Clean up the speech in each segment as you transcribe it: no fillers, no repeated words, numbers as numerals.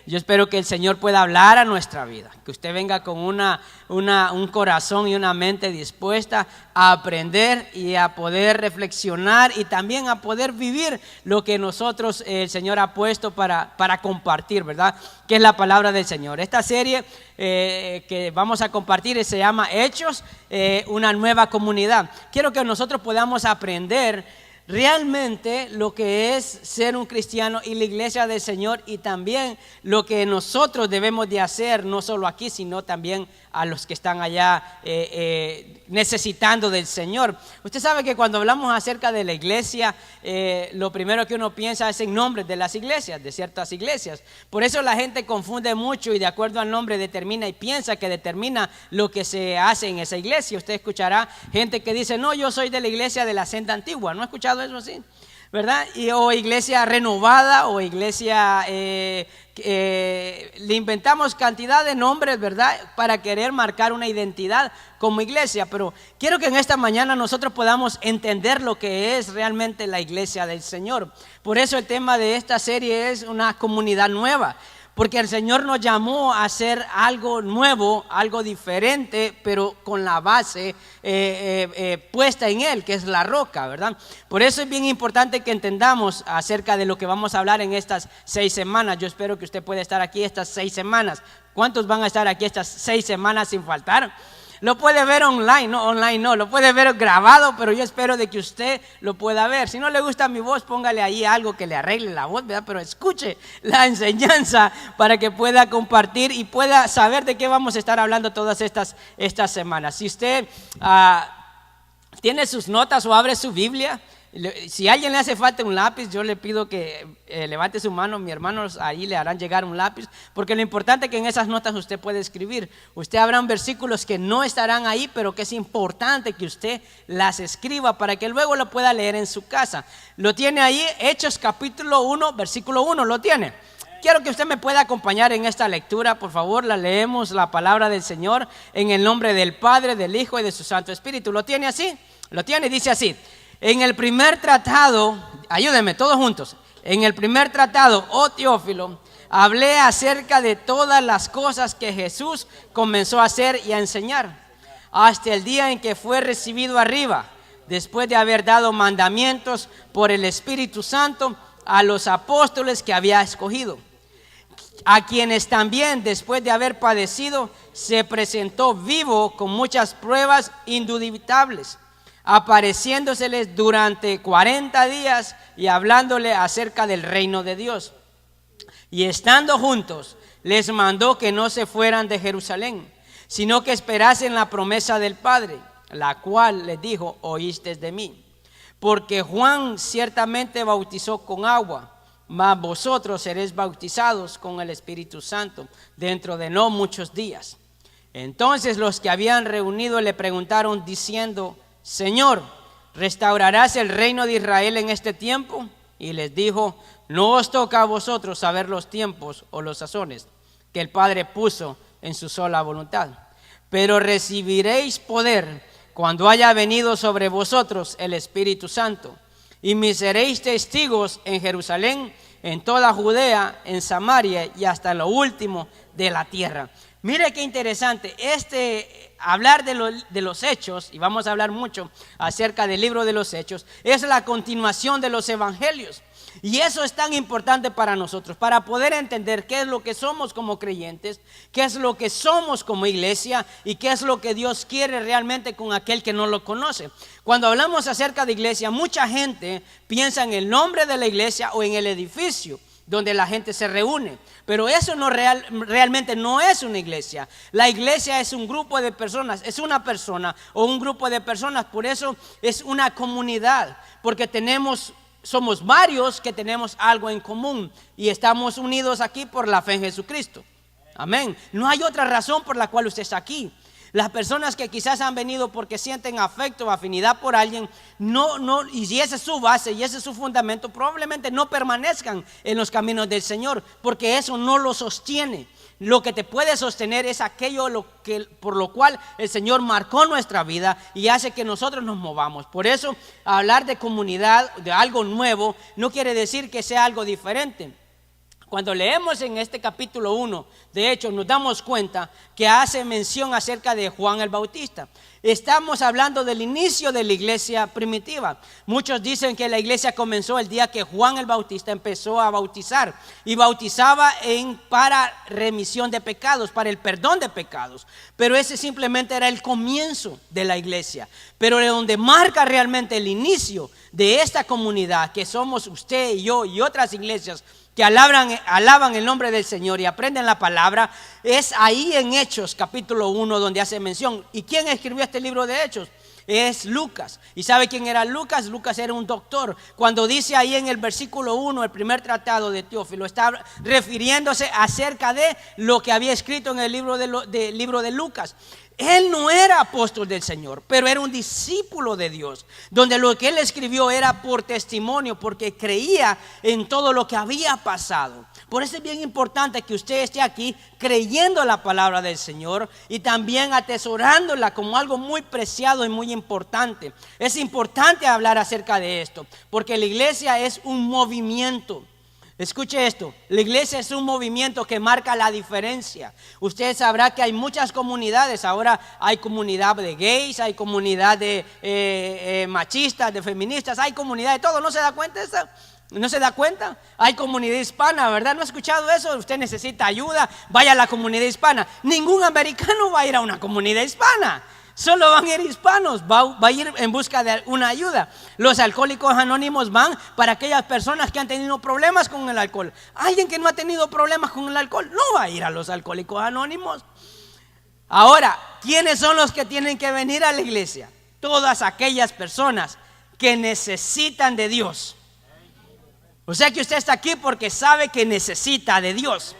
Yo espero que el Señor pueda hablar a nuestra vida, que usted venga con un corazón y una mente dispuesta a aprender y a poder reflexionar y también a poder vivir lo que nosotros, el Señor ha puesto para compartir, ¿verdad? Que es la palabra del Señor. Esta serie que vamos a compartir se llama Hechos, una nueva comunidad. Quiero que nosotros podamos aprender realmente lo que es ser un cristiano y la iglesia del Señor, y también lo que nosotros debemos de hacer, no solo aquí, sino también a los que están allá necesitando del Señor. Usted sabe que cuando hablamos acerca de la iglesia, lo primero que uno piensa es en nombres de las iglesias, de ciertas iglesias. Por eso la gente confunde mucho y de acuerdo al nombre determina y piensa que determina lo que se hace en esa iglesia. Usted escuchará gente que dice: no, yo soy de la iglesia de la senda antigua. ¿No ha escuchado eso así? ¿Verdad? O iglesia renovada, o iglesia, le inventamos cantidad de nombres, ¿verdad? Para querer marcar una identidad como iglesia. Pero quiero que en esta mañana nosotros podamos entender lo que es realmente la iglesia del Señor. Por eso el tema de esta serie es una comunidad nueva. Porque el Señor nos llamó a hacer algo nuevo, algo diferente, pero con la base puesta en Él, que es la roca, ¿verdad? Por eso es bien importante que entendamos acerca de lo que vamos a hablar en estas 6 semanas. Yo espero que usted pueda estar aquí estas 6 semanas. ¿Cuántos van a estar aquí estas 6 semanas sin faltar? Lo puede ver online no, lo puede ver grabado, pero yo espero de que usted lo pueda ver. Si no le gusta mi voz, póngale ahí algo que le arregle la voz, ¿verdad? Pero escuche la enseñanza para que pueda compartir y pueda saber de qué vamos a estar hablando todas estas semanas. Si usted tiene sus notas o abre su Biblia, si a alguien le hace falta un lápiz, yo le pido que levante su mano. Mis hermanos ahí le harán llegar un lápiz, porque lo importante es que en esas notas usted puede escribir. Usted habrán versículos que no estarán ahí, pero que es importante que usted las escriba para que luego lo pueda leer en su casa. Lo tiene ahí, Hechos capítulo 1, versículo 1, ¿lo tiene? Quiero que usted me pueda acompañar en esta lectura, por favor. La leemos, la palabra del Señor, en el nombre del Padre, del Hijo y de su Santo Espíritu. ¿Lo tiene así? Lo tiene, dice así: en el primer tratado, ayúdenme todos juntos. En el primer tratado, oh Teófilo, hablé acerca de todas las cosas que Jesús comenzó a hacer y a enseñar, hasta el día en que fue recibido arriba, después de haber dado mandamientos por el Espíritu Santo a los apóstoles que había escogido, a quienes también, después de haber padecido, se presentó vivo con muchas pruebas indubitables, apareciéndoseles durante 40 días y hablándole acerca del reino de Dios. Y estando juntos, les mandó que no se fueran de Jerusalén, sino que esperasen la promesa del Padre, la cual les dijo: oísteis de mí. Porque Juan ciertamente bautizó con agua, mas vosotros seréis bautizados con el Espíritu Santo dentro de no muchos días. Entonces los que habían reunido le preguntaron diciendo: Señor, ¿restaurarás el reino de Israel en este tiempo? Y les dijo: no os toca a vosotros saber los tiempos o los sazones que el Padre puso en su sola voluntad, pero recibiréis poder cuando haya venido sobre vosotros el Espíritu Santo, y me seréis testigos en Jerusalén, en toda Judea, en Samaria y hasta lo último de la tierra. Mire qué interesante, hablar de los hechos, y vamos a hablar mucho acerca del libro de los hechos, es la continuación de los evangelios. Y eso es tan importante para nosotros, para poder entender qué es lo que somos como creyentes, qué es lo que somos como iglesia y qué es lo que Dios quiere realmente con aquel que no lo conoce. Cuando hablamos acerca de iglesia, mucha gente piensa en el nombre de la iglesia o en el edificio donde la gente se reúne, pero eso realmente no es una iglesia. La iglesia es un grupo de personas, es una persona o un grupo de personas. Por eso es una comunidad, porque somos varios que tenemos algo en común y estamos unidos aquí por la fe en Jesucristo. Amén. No hay otra razón por la cual usted está aquí. Las personas que quizás han venido porque sienten afecto o afinidad por alguien, y si esa es su base y ese es su fundamento, probablemente no permanezcan en los caminos del Señor, porque eso no lo sostiene. Lo que te puede sostener es aquello por lo cual el Señor marcó nuestra vida y hace que nosotros nos movamos. Por eso, hablar de comunidad, de algo nuevo, no quiere decir que sea algo diferente. Cuando leemos en este capítulo 1, de hecho, nos damos cuenta que hace mención acerca de Juan el Bautista. Estamos hablando del inicio de la iglesia primitiva. Muchos dicen que la iglesia comenzó el día que Juan el Bautista empezó a bautizar y bautizaba para remisión de pecados, para el perdón de pecados. Pero ese simplemente era el comienzo de la iglesia. Pero de donde marca realmente el inicio de esta comunidad, que somos usted y yo y otras iglesias que alaban el nombre del Señor y aprenden la palabra, es ahí en Hechos capítulo 1 donde hace mención. ¿Y quién escribió este libro de Hechos? Es Lucas. ¿Y sabe quién era Lucas? Lucas era un doctor. Cuando dice ahí en el versículo 1, el primer tratado de Teófilo, está refiriéndose acerca de lo que había escrito en el libro de Lucas. Él no era apóstol del Señor, pero era un discípulo de Dios, donde lo que él escribió era por testimonio, porque creía en todo lo que había pasado. Por eso es bien importante que usted esté aquí creyendo la palabra del Señor y también atesorándola como algo muy preciado y muy importante. Es importante hablar acerca de esto, porque la iglesia es un movimiento. Escuche esto, la iglesia es un movimiento que marca la diferencia. Usted sabrá que hay muchas comunidades. Ahora hay comunidad de gays, hay comunidad de machistas, de feministas, hay comunidad de todo. ¿No se da cuenta eso? ¿No se da cuenta? Hay comunidad hispana, ¿verdad? ¿No ha escuchado eso? Usted necesita ayuda, vaya a la comunidad hispana. Ningún americano va a ir a una comunidad hispana. Solo van a ir hispanos, va a ir en busca de una ayuda. Los alcohólicos anónimos van para aquellas personas que han tenido problemas con el alcohol. Alguien que no ha tenido problemas con el alcohol no va a ir a los alcohólicos anónimos. Ahora, ¿quiénes son los que tienen que venir a la iglesia? Todas aquellas personas que necesitan de Dios. O sea que usted está aquí porque sabe que necesita de Dios.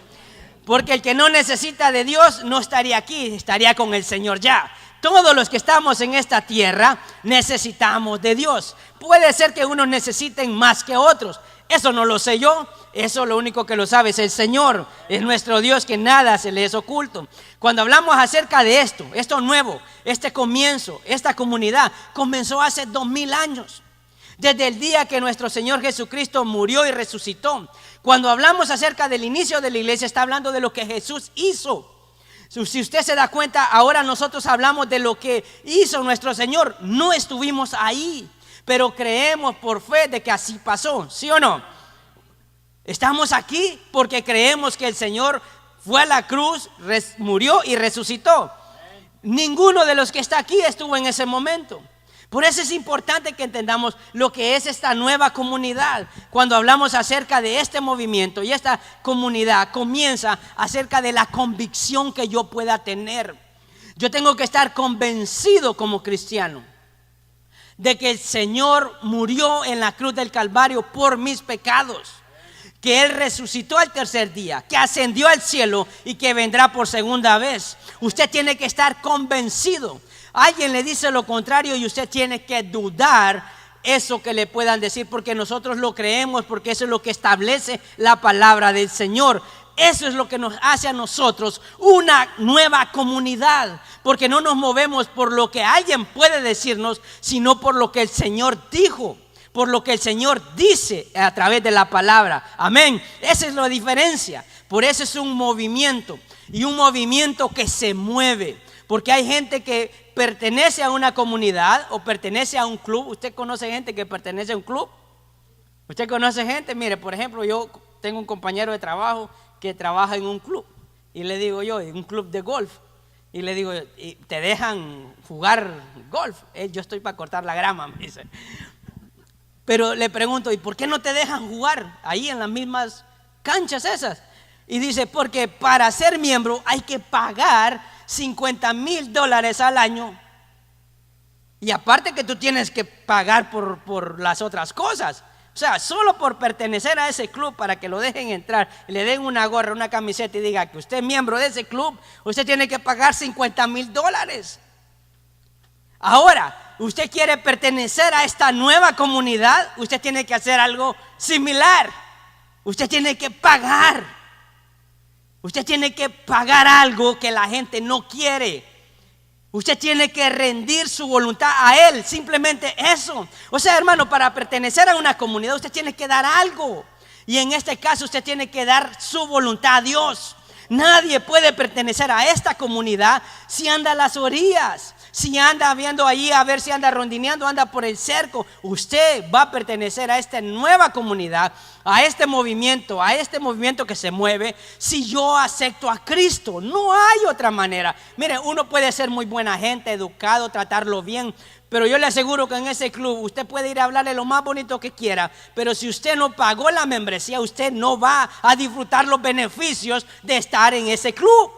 Porque el que no necesita de Dios no estaría aquí, estaría con el Señor ya. Todos los que estamos en esta tierra necesitamos de Dios. Puede ser que unos necesiten más que otros. Eso no lo sé yo. Eso lo único que lo sabe es el Señor. Es nuestro Dios, que nada se le es oculto. Cuando hablamos acerca de esto nuevo, este comienzo, esta comunidad comenzó hace 2000 años. Desde el día que nuestro Señor Jesucristo murió y resucitó. Cuando hablamos acerca del inicio de la iglesia, está hablando de lo que Jesús hizo. Si usted se da cuenta, ahora nosotros hablamos de lo que hizo nuestro Señor. No estuvimos ahí, pero creemos por fe de que así pasó, ¿sí o no? Estamos aquí porque creemos que el Señor fue a la cruz, murió y resucitó. Ninguno de los que está aquí estuvo en ese momento. Por eso es importante que entendamos lo que es esta nueva comunidad. Cuando hablamos acerca de este movimiento y esta comunidad, comienza acerca de la convicción que yo pueda tener. Yo tengo que estar convencido como cristiano de que el Señor murió en la cruz del Calvario por mis pecados, que Él resucitó al tercer día, que ascendió al cielo y que vendrá por segunda vez. Usted tiene que estar convencido. Alguien le dice lo contrario y usted tiene que dudar eso que le puedan decir, porque nosotros lo creemos, porque eso es lo que establece la palabra del Señor. Eso es lo que nos hace a nosotros una nueva comunidad, porque no nos movemos por lo que alguien puede decirnos, sino por lo que el Señor dijo, por lo que el Señor dice a través de la palabra. Amén. Esa es la diferencia. Por eso es un movimiento, y un movimiento que se mueve. Porque hay gente que pertenece a una comunidad o pertenece a un club. ¿Usted conoce gente que pertenece a un club? ¿Usted conoce gente? Mire, por ejemplo, yo tengo un compañero de trabajo que trabaja en un club. Y le digo yo, en un club de golf. Y le digo, ¿te dejan jugar golf? Yo estoy para cortar la grama, me dice. Pero le pregunto, ¿y por qué no te dejan jugar ahí en las mismas canchas esas? Y dice, porque para ser miembro hay que pagar $50,000 al año. Y aparte que tú tienes que pagar por las otras cosas. O sea, solo por pertenecer a ese club, para que lo dejen entrar, le den una gorra, una camiseta y diga que usted es miembro de ese club, usted tiene que pagar $50,000. Ahora, usted quiere pertenecer a esta nueva comunidad, usted tiene que hacer algo similar. Usted tiene que pagar. Usted tiene que pagar algo que la gente no quiere. Usted tiene que rendir su voluntad a Él, simplemente eso. O sea, hermano, para pertenecer a una comunidad usted tiene que dar algo. Y en este caso usted tiene que dar su voluntad a Dios. Nadie puede pertenecer a esta comunidad si anda a las orillas, si anda viendo ahí a ver si anda rondineando, anda por el cerco. Usted va a pertenecer a esta nueva comunidad, a este movimiento que se mueve, si yo acepto a Cristo. No hay otra manera. Mire, uno puede ser muy buena gente, educado, tratarlo bien, pero yo le aseguro que en ese club usted puede ir a hablarle lo más bonito que quiera, pero si usted no pagó la membresía, usted no va a disfrutar los beneficios de estar en ese club.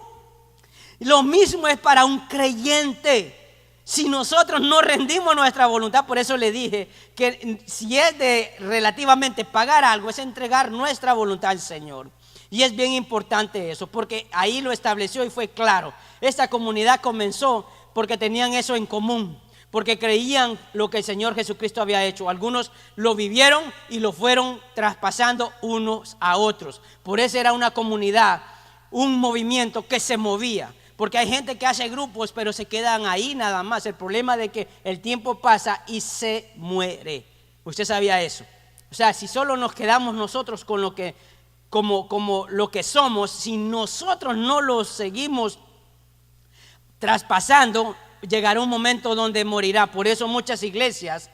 Lo mismo es para un creyente. Si nosotros no rendimos nuestra voluntad, por eso le dije que si es de relativamente pagar algo, es entregar nuestra voluntad al Señor. Y es bien importante eso, porque ahí lo estableció y fue claro. Esta comunidad comenzó porque tenían eso en común, porque creían lo que el Señor Jesucristo había hecho. Algunos lo vivieron y lo fueron traspasando unos a otros. Por eso era una comunidad, un movimiento que se movía. Porque hay gente que hace grupos pero se quedan ahí nada más. El problema de que el tiempo pasa y se muere. ¿Usted sabía eso? O sea, si solo nos quedamos nosotros con lo que, como lo que somos, si nosotros no lo seguimos traspasando, llegará un momento donde morirá. Por eso muchas iglesias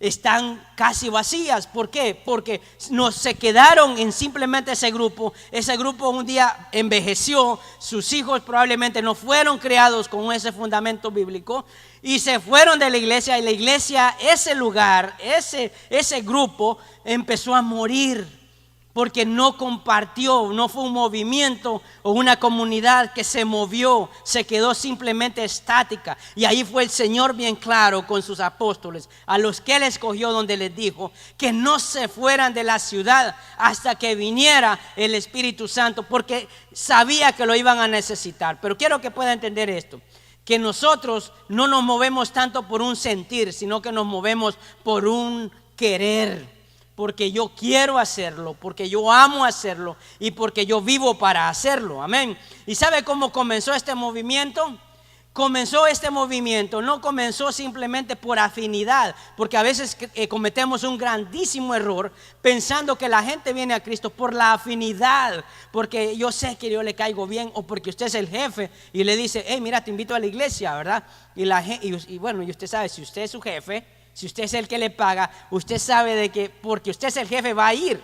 están casi vacías. ¿Por qué? Porque no se quedaron en simplemente ese grupo. Ese grupo un día envejeció, sus hijos probablemente no fueron creados con ese fundamento bíblico y se fueron de la iglesia, y la iglesia, ese lugar, ese grupo empezó a morir. Porque no compartió, no fue un movimiento o una comunidad que se movió, se quedó simplemente estática. Y ahí fue el Señor bien claro con sus apóstoles, a los que Él escogió, donde les dijo que no se fueran de la ciudad hasta que viniera el Espíritu Santo, porque sabía que lo iban a necesitar. Pero quiero que pueda entender esto, que nosotros no nos movemos tanto por un sentir, sino que nos movemos por un querer. Porque yo quiero hacerlo, porque yo amo hacerlo y porque yo vivo para hacerlo. Amén. ¿Y sabe cómo comenzó este movimiento? No comenzó simplemente por afinidad, porque a veces cometemos un grandísimo error pensando que la gente viene a Cristo por la afinidad, porque yo sé que yo le caigo bien, o porque usted es el jefe y le dice, hey, mira, te invito a la iglesia, ¿verdad? Y bueno, y usted sabe, si usted es su jefe, si usted es el que le paga, usted sabe de que porque usted es el jefe va a ir.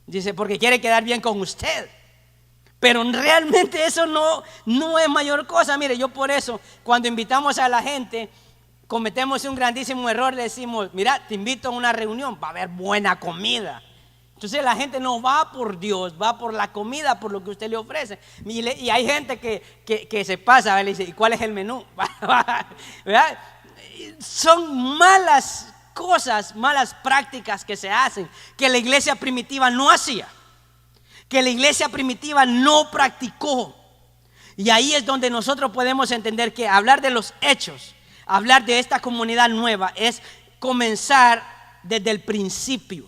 Dice, porque quiere quedar bien con usted. Pero realmente eso no es mayor cosa. Mire, yo por eso, cuando invitamos a la gente, cometemos un grandísimo error. Le decimos, mira, te invito a una reunión, va a haber buena comida. Entonces la gente no va por Dios, va por la comida, por lo que usted le ofrece. Y hay gente que se pasa, ¿verdad? Le dice, ¿y cuál es el menú? ¿Verdad? Son malas cosas, malas prácticas que se hacen, que la iglesia primitiva no hacía, que la iglesia primitiva no practicó. Y ahí es donde nosotros podemos entender que hablar de los hechos, hablar de esta comunidad nueva, es comenzar desde el principio.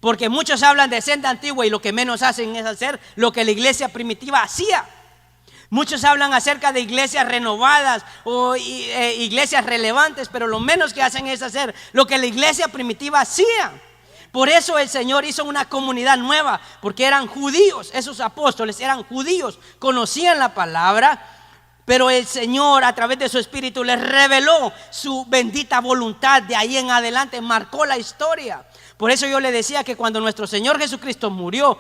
Porque muchos hablan de senda antigua y lo que menos hacen es hacer lo que la iglesia primitiva hacía. Muchos hablan acerca de iglesias renovadas o iglesias relevantes, pero lo menos que hacen es hacer lo que la iglesia primitiva hacía. Por eso el Señor hizo una comunidad nueva, porque eran judíos, esos apóstoles eran judíos, conocían la palabra, pero el Señor a través de su Espíritu les reveló su bendita voluntad. De ahí en adelante marcó la historia. Por eso yo le decía que cuando nuestro Señor Jesucristo murió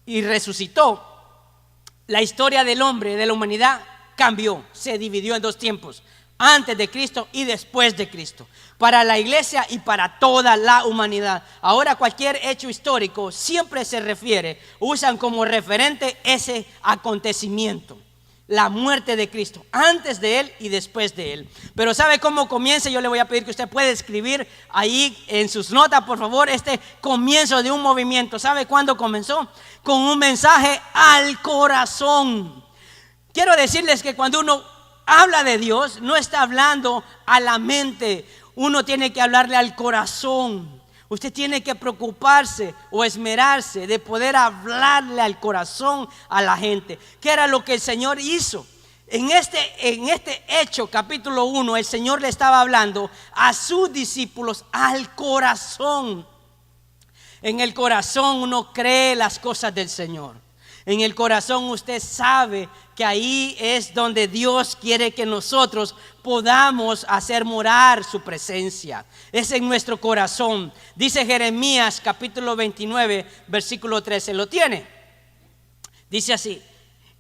y resucitó, la historia del hombre, de la humanidad, cambió, se dividió en dos tiempos, antes de Cristo y después de Cristo, para la iglesia y para toda la humanidad. Ahora cualquier hecho histórico siempre se refiere, usan como referente ese acontecimiento, la muerte de Cristo, antes de Él y después de Él. Pero ¿sabe cómo comienza? Yo le voy a pedir que usted pueda escribir ahí en sus notas, por favor, este comienzo de un movimiento. ¿Sabe cuándo comenzó? Con un mensaje al corazón. Quiero decirles que cuando uno habla de Dios, no está hablando a la mente. Uno tiene que hablarle al corazón. Usted tiene que preocuparse o esmerarse de poder hablarle al corazón a la gente. ¿Qué era lo que el Señor hizo? En este hecho, capítulo 1, el Señor le estaba hablando a sus discípulos al corazón. En el corazón uno cree las cosas del Señor. En el corazón usted sabe que ahí es donde Dios quiere que nosotros podamos hacer morar su presencia. Es en nuestro corazón. Dice Jeremías capítulo 29, versículo 13. ¿Lo tiene? Dice así: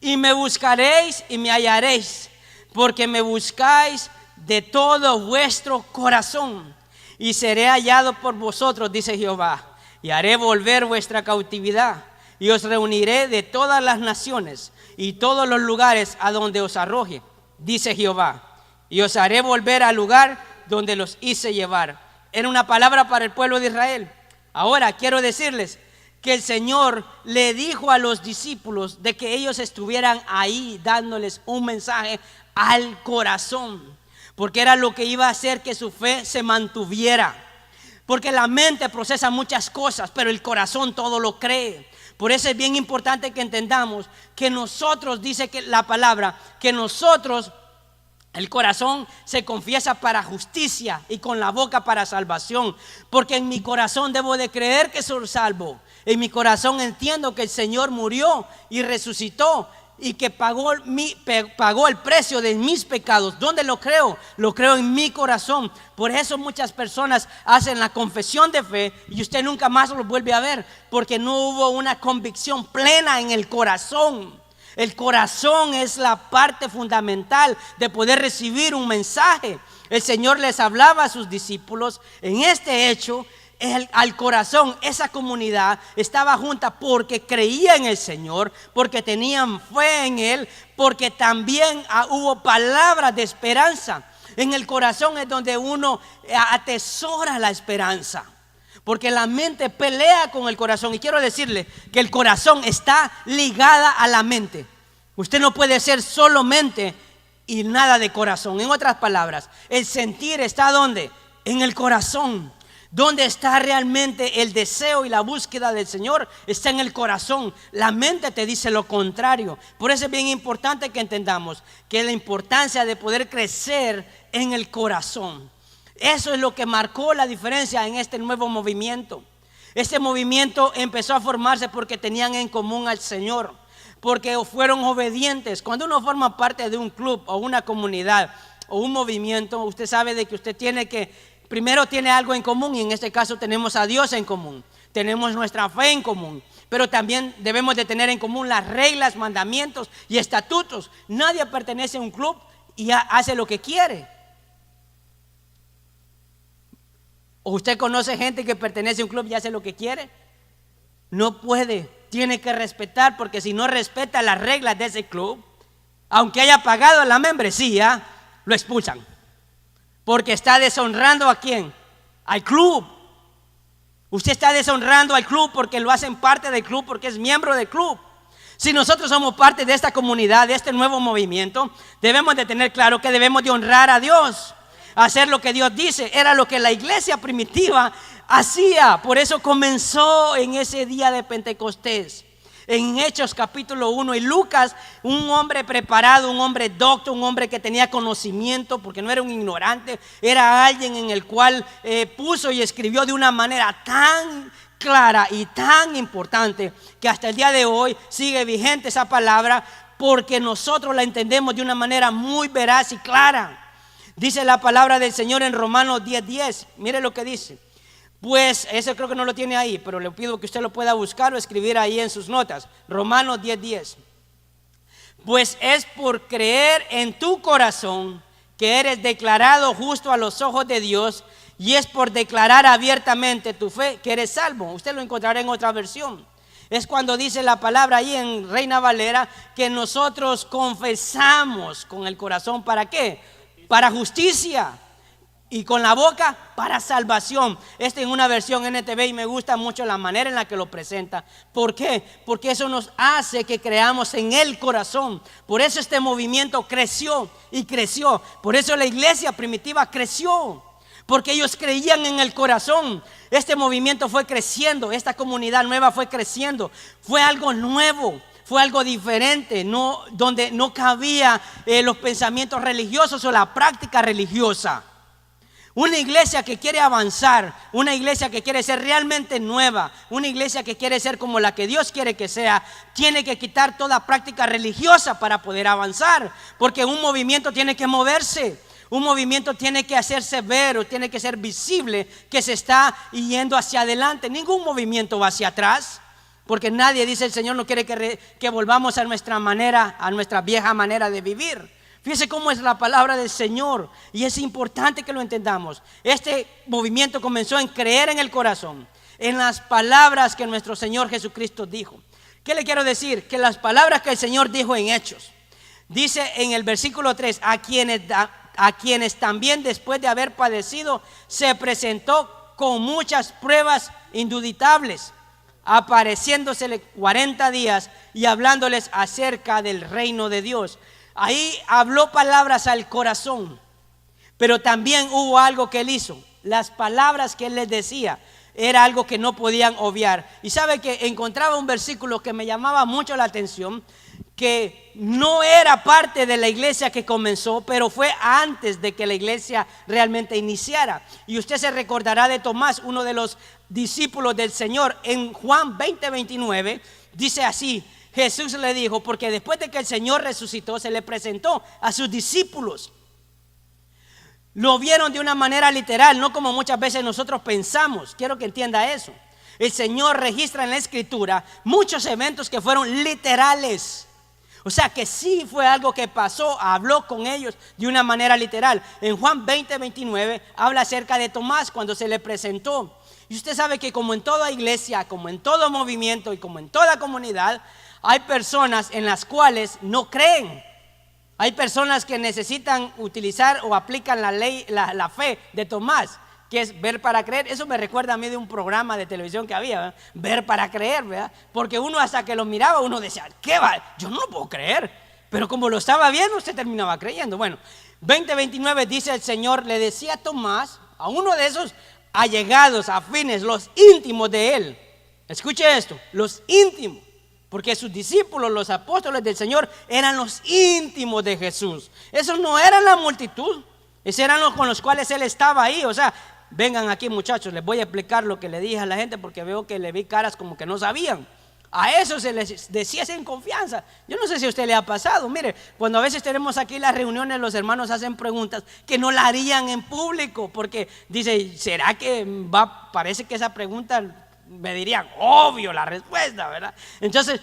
y me buscaréis y me hallaréis, porque me buscáis de todo vuestro corazón, y seré hallado por vosotros, dice Jehová, y haré volver vuestra cautividad, y os reuniré de todas las naciones y todos los lugares a donde os arroje, dice Jehová, y os haré volver al lugar donde los hice llevar. Era una palabra para el pueblo de Israel. Ahora quiero decirles que el Señor le dijo a los discípulos de que ellos estuvieran ahí dándoles un mensaje al corazón, porque era lo que iba a hacer que su fe se mantuviera. Porque la mente procesa muchas cosas, pero el corazón todo lo cree. Por eso es bien importante que entendamos que nosotros, dice que la palabra, que nosotros, el corazón se confiesa para justicia y con la boca para salvación. Porque en mi corazón debo de creer que soy salvo. En mi corazón entiendo que el Señor murió y resucitó y que pagó el precio de mis pecados. ¿Dónde lo creo? Lo creo en mi corazón. Por eso muchas personas hacen la confesión de fe y usted nunca más lo vuelve a ver, porque no hubo una convicción plena en el corazón. El corazón es la parte fundamental de poder recibir un mensaje. El Señor les hablaba a sus discípulos en este hecho. Al corazón, esa comunidad estaba junta porque creía en el Señor, porque tenían fe en Él, porque también hubo palabras de esperanza. En el corazón es donde uno atesora la esperanza, porque la mente pelea con el corazón. Y quiero decirle que el corazón está ligada a la mente. Usted no puede ser solo mente y nada de corazón. En otras palabras, el sentir está ¿dónde? En el corazón. ¿Dónde está realmente el deseo y la búsqueda del Señor? Está en el corazón. La mente te dice lo contrario. Por eso es bien importante que entendamos que la importancia de poder crecer en el corazón. Eso es lo que marcó la diferencia en este nuevo movimiento. Este movimiento empezó a formarse porque tenían en común al Señor, porque fueron obedientes. Cuando uno forma parte de un club o una comunidad o un movimiento, usted sabe de que usted tiene que primero tiene algo en común, y en este caso tenemos a Dios en común, tenemos nuestra fe en común, pero también debemos de tener en común las reglas, mandamientos y estatutos. Nadie pertenece a un club y hace lo que quiere. ¿O usted conoce gente que pertenece a un club y hace lo que quiere? No puede, tiene que respetar, porque si no respeta las reglas de ese club, aunque haya pagado la membresía, lo expulsan. Porque está deshonrando ¿a quién? Al club. Usted está deshonrando al club porque lo hacen parte del club, porque es miembro del club. Si nosotros somos parte de esta comunidad, de este nuevo movimiento, debemos de tener claro que debemos de honrar a Dios, hacer lo que Dios dice. Era lo que la iglesia primitiva hacía. Por eso comenzó en ese día de Pentecostés. En Hechos capítulo 1, y Lucas, un hombre preparado, un hombre docto, un hombre que tenía conocimiento, porque no era un ignorante, era alguien en el cual puso y escribió de una manera tan clara y tan importante que hasta el día de hoy sigue vigente esa palabra, porque nosotros la entendemos de una manera muy veraz y clara. Dice la palabra del Señor en Romanos 10:10. Mire lo que dice. Pues, eso creo que no lo tiene ahí, pero le pido que usted lo pueda buscar o escribir ahí en sus notas. Romanos 10:10. Pues es por creer en tu corazón que eres declarado justo a los ojos de Dios, y es por declarar abiertamente tu fe que eres salvo. Usted lo encontrará en otra versión. Es cuando dice la palabra ahí en Reina Valera que nosotros confesamos con el corazón. ¿Para qué? Para justicia. Y con la boca para salvación. En una versión NTV, y me gusta mucho la manera en la que lo presenta. ¿Por qué? Porque eso nos hace que creamos en el corazón. Por eso este movimiento creció y creció. Por eso la iglesia primitiva creció, porque ellos creían en el corazón. Este movimiento fue creciendo, esta comunidad nueva fue creciendo. Fue algo nuevo, fue algo diferente, donde no cabía los pensamientos religiosos o la práctica religiosa. Una iglesia que quiere avanzar, una iglesia que quiere ser realmente nueva, una iglesia que quiere ser como la que Dios quiere que sea, tiene que quitar toda práctica religiosa para poder avanzar, porque un movimiento tiene que moverse, un movimiento tiene que hacerse ver, o tiene que ser visible que se está yendo hacia adelante. Ningún movimiento va hacia atrás, porque nadie, dice el Señor, no quiere que volvamos a nuestra manera, a nuestra vieja manera de vivir. Fíjese cómo es la palabra del Señor, y es importante que lo entendamos. Este movimiento comenzó en creer en el corazón, en las palabras que nuestro Señor Jesucristo dijo. ¿Qué le quiero decir? Que las palabras que el Señor dijo en Hechos, dice en el versículo 3, a quienes también después de haber padecido se presentó con muchas pruebas indubitables, apareciéndosele 40 días y hablándoles acerca del reino de Dios. Ahí habló palabras al corazón, pero también hubo algo que él hizo. Las palabras que él les decía era algo que no podían obviar. Y sabe que encontraba un versículo que me llamaba mucho la atención, que no era parte de la iglesia que comenzó, pero fue antes de que la iglesia realmente iniciara. Y usted se recordará de Tomás, uno de los discípulos del Señor. En Juan 20:29 dice así: Jesús le dijo, porque después de que el Señor resucitó, se le presentó a sus discípulos. Lo vieron de una manera literal, no como muchas veces nosotros pensamos. Quiero que entienda eso. El Señor registra en la Escritura muchos eventos que fueron literales. O sea que sí fue algo que pasó, habló con ellos de una manera literal. En Juan 20:29 habla acerca de Tomás cuando se le presentó. Y usted sabe que como en toda iglesia, como en todo movimiento y como en toda comunidad, hay personas en las cuales no creen. Hay personas que necesitan utilizar o aplican la ley, la fe de Tomás, que es ver para creer. Eso me recuerda a mí de un programa de televisión que había, ¿verdad? Ver para creer, ¿verdad? Porque uno hasta que lo miraba, uno decía, ¿qué va? Yo no lo puedo creer. Pero como lo estaba viendo, usted terminaba creyendo. Bueno, 20:29 dice el Señor, le decía a Tomás, a uno de esos allegados, afines, los íntimos de él. Escuche esto, los íntimos. Porque sus discípulos, los apóstoles del Señor, eran los íntimos de Jesús. Esos no eran la multitud. Esos eran los con los cuales él estaba ahí. O sea, vengan aquí muchachos, les voy a explicar lo que le dije a la gente, porque veo que le vi caras como que no sabían. A eso se les decía sin confianza. Yo no sé si a usted le ha pasado. Mire, cuando a veces tenemos aquí las reuniones, los hermanos hacen preguntas que no la harían en público, porque dice, ¿será que parece que esa pregunta me dirían obvio la respuesta, ¿verdad? Entonces,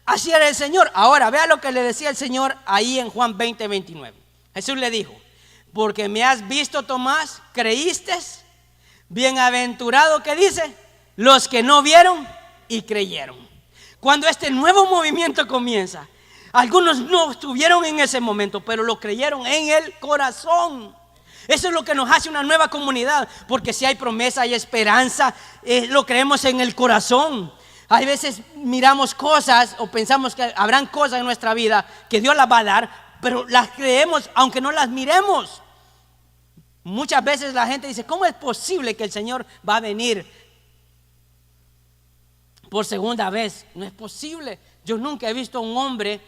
así era el Señor. Ahora, vea lo que le decía el Señor ahí en Juan 20:29. Jesús le dijo, porque me has visto, Tomás, creíste. Bienaventurado, ¿qué dice? Los que no vieron y creyeron. Cuando este nuevo movimiento comienza, algunos no estuvieron en ese momento, pero lo creyeron en el corazón. Eso es lo que nos hace una nueva comunidad, porque si hay promesa, hay esperanza, lo creemos en el corazón. Hay veces miramos cosas o pensamos que habrán cosas en nuestra vida que Dios las va a dar, pero las creemos aunque no las miremos. Muchas veces la gente dice, ¿cómo es posible que el Señor va a venir por segunda vez? No es posible. Yo nunca he visto a un hombre,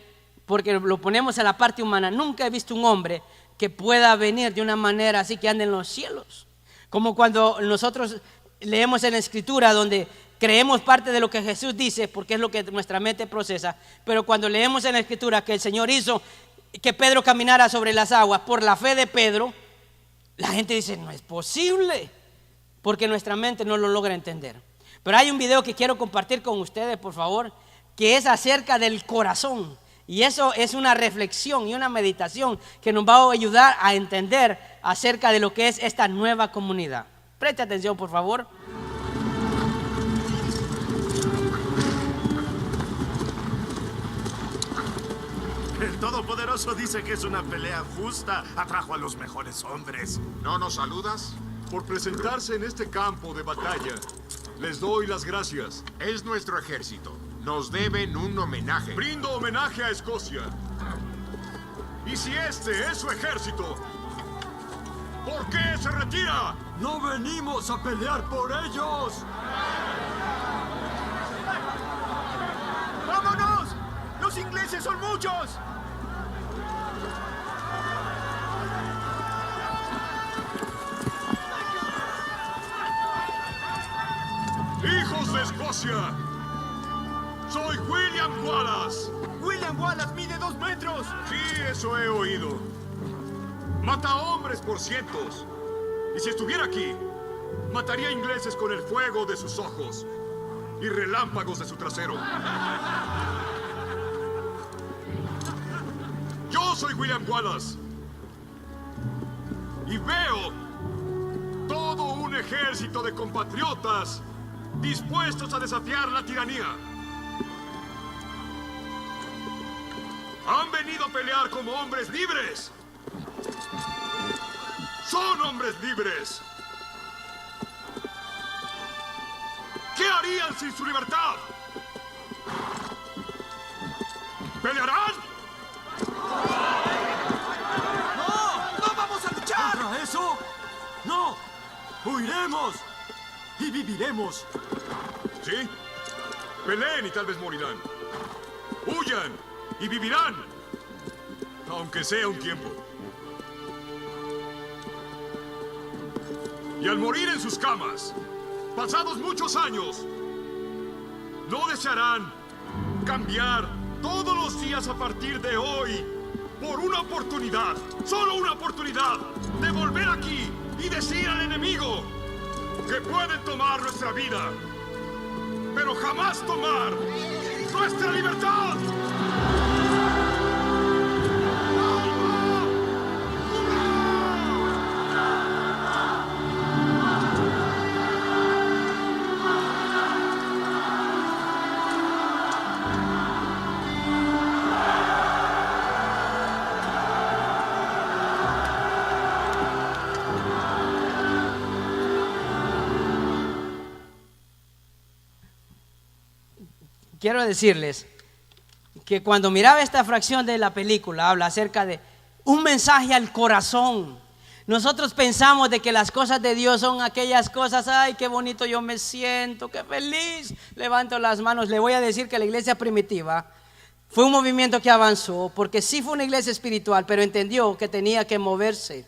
porque lo ponemos en la parte humana, nunca he visto un hombre que pueda venir de una manera así que ande en los cielos. Como cuando nosotros leemos en la Escritura donde creemos parte de lo que Jesús dice, porque es lo que nuestra mente procesa, pero cuando leemos en la Escritura que el Señor hizo que Pedro caminara sobre las aguas por la fe de Pedro, la gente dice, no es posible, porque nuestra mente no lo logra entender. Pero hay un video que quiero compartir con ustedes, por favor, que es acerca del corazón. Y eso es una reflexión y una meditación que nos va a ayudar a entender acerca de lo que es esta nueva comunidad. Preste atención, por favor. El Todopoderoso dice que es una pelea justa. Atrajo a los mejores hombres. ¿No nos saludas? Por presentarse en este campo de batalla, les doy las gracias. Es nuestro ejército. Nos deben un homenaje. Brindo homenaje a Escocia. Y si este es su ejército, ¿por qué se retira? No venimos a pelear por ellos. ¡Vámonos! ¡Los ingleses son muchos! Nueva Escocia. Soy William Wallace. William Wallace mide 2 metros. Sí, eso he oído. Mata hombres por cientos. Y si estuviera aquí, mataría ingleses con el fuego de sus ojos y relámpagos de su trasero. Yo soy William Wallace. Y veo todo un ejército de compatriotas dispuestos a desafiar la tiranía. Han venido a pelear como hombres libres. Son hombres libres. ¿Qué harían sin su libertad? ¿Pelearán? ¡No vamos a luchar! ¿Contra eso? ¡No! ¡Huiremos! ¡Y viviremos! ¿Sí? Peleen y tal vez morirán. ¡Huyan! ¡Y vivirán! Aunque sea un tiempo. Y al morir en sus camas, pasados muchos años, no desearán cambiar todos los días a partir de hoy por una oportunidad, solo una oportunidad, de volver aquí y decir al enemigo que pueden tomar nuestra vida, pero jamás tomar nuestra libertad. Quiero decirles que cuando miraba esta fracción de la película, habla acerca de un mensaje al corazón. Nosotros pensamos de que las cosas de Dios son aquellas cosas, ay, qué bonito yo me siento, qué feliz, levanto las manos. Le voy a decir que la iglesia primitiva fue un movimiento que avanzó, porque sí fue una iglesia espiritual, pero entendió que tenía que moverse.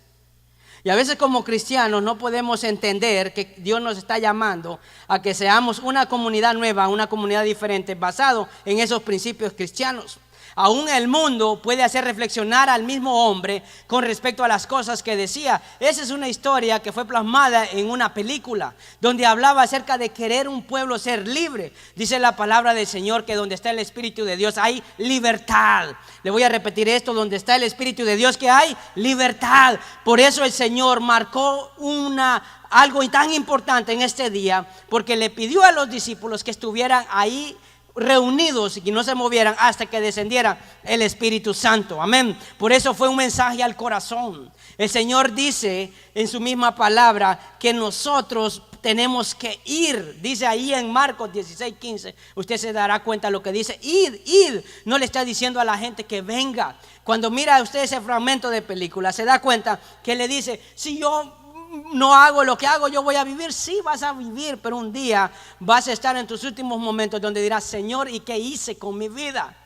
Y a veces como cristianos no podemos entender que Dios nos está llamando a que seamos una comunidad nueva, una comunidad diferente, basado en esos principios cristianos. Aún el mundo puede hacer reflexionar al mismo hombre con respecto a las cosas que decía. Esa es una historia que fue plasmada en una película donde hablaba acerca de querer un pueblo ser libre. Dice la palabra del Señor que donde está el Espíritu de Dios hay libertad. Le voy a repetir esto: donde está el Espíritu de Dios que hay libertad. Por eso el Señor marcó algo tan importante en este día, porque le pidió a los discípulos que estuvieran ahí reunidos y que no se movieran hasta que descendiera el Espíritu Santo. Amén. Por eso fue un mensaje al corazón. El Señor dice en su misma palabra que nosotros tenemos que ir. Dice ahí en Marcos 16:15. Usted se dará cuenta lo que dice: id. No le está diciendo a la gente que venga. Cuando mira usted ese fragmento de película, se da cuenta que le dice: si yo no hago lo que hago, yo voy a vivir. Sí, vas a vivir, pero un día vas a estar en tus últimos momentos donde dirás: Señor, ¿y qué hice con mi vida?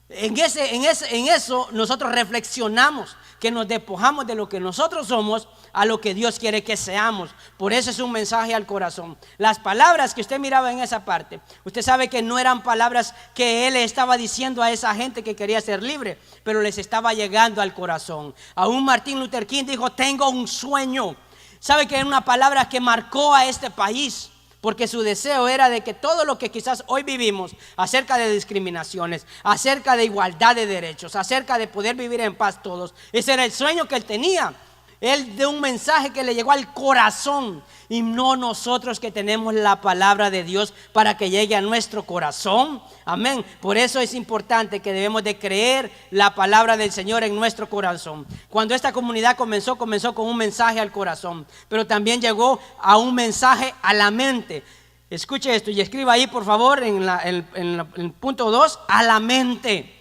En eso nosotros reflexionamos, que nos despojamos de lo que nosotros somos a lo que Dios quiere que seamos. Por eso es un mensaje al corazón. Las palabras que usted miraba en esa parte, usted sabe que no eran palabras que él estaba diciendo a esa gente que quería ser libre, pero les estaba llegando al corazón. Aún Martin Luther King dijo: tengo un sueño. Sabe que es una palabra que marcó a este país, porque su deseo era de que todo lo que quizás hoy vivimos acerca de discriminaciones, acerca de igualdad de derechos, acerca de poder vivir en paz todos, ese era el sueño que él tenía. Él dio un mensaje que le llegó al corazón, y no nosotros que tenemos la palabra de Dios para que llegue a nuestro corazón. Amén. Por eso es importante que debemos de creer la palabra del Señor en nuestro corazón. Cuando esta comunidad comenzó con un mensaje al corazón, pero también llegó a un mensaje a la mente. Escuche esto y escriba ahí por favor en el punto 2, a la mente.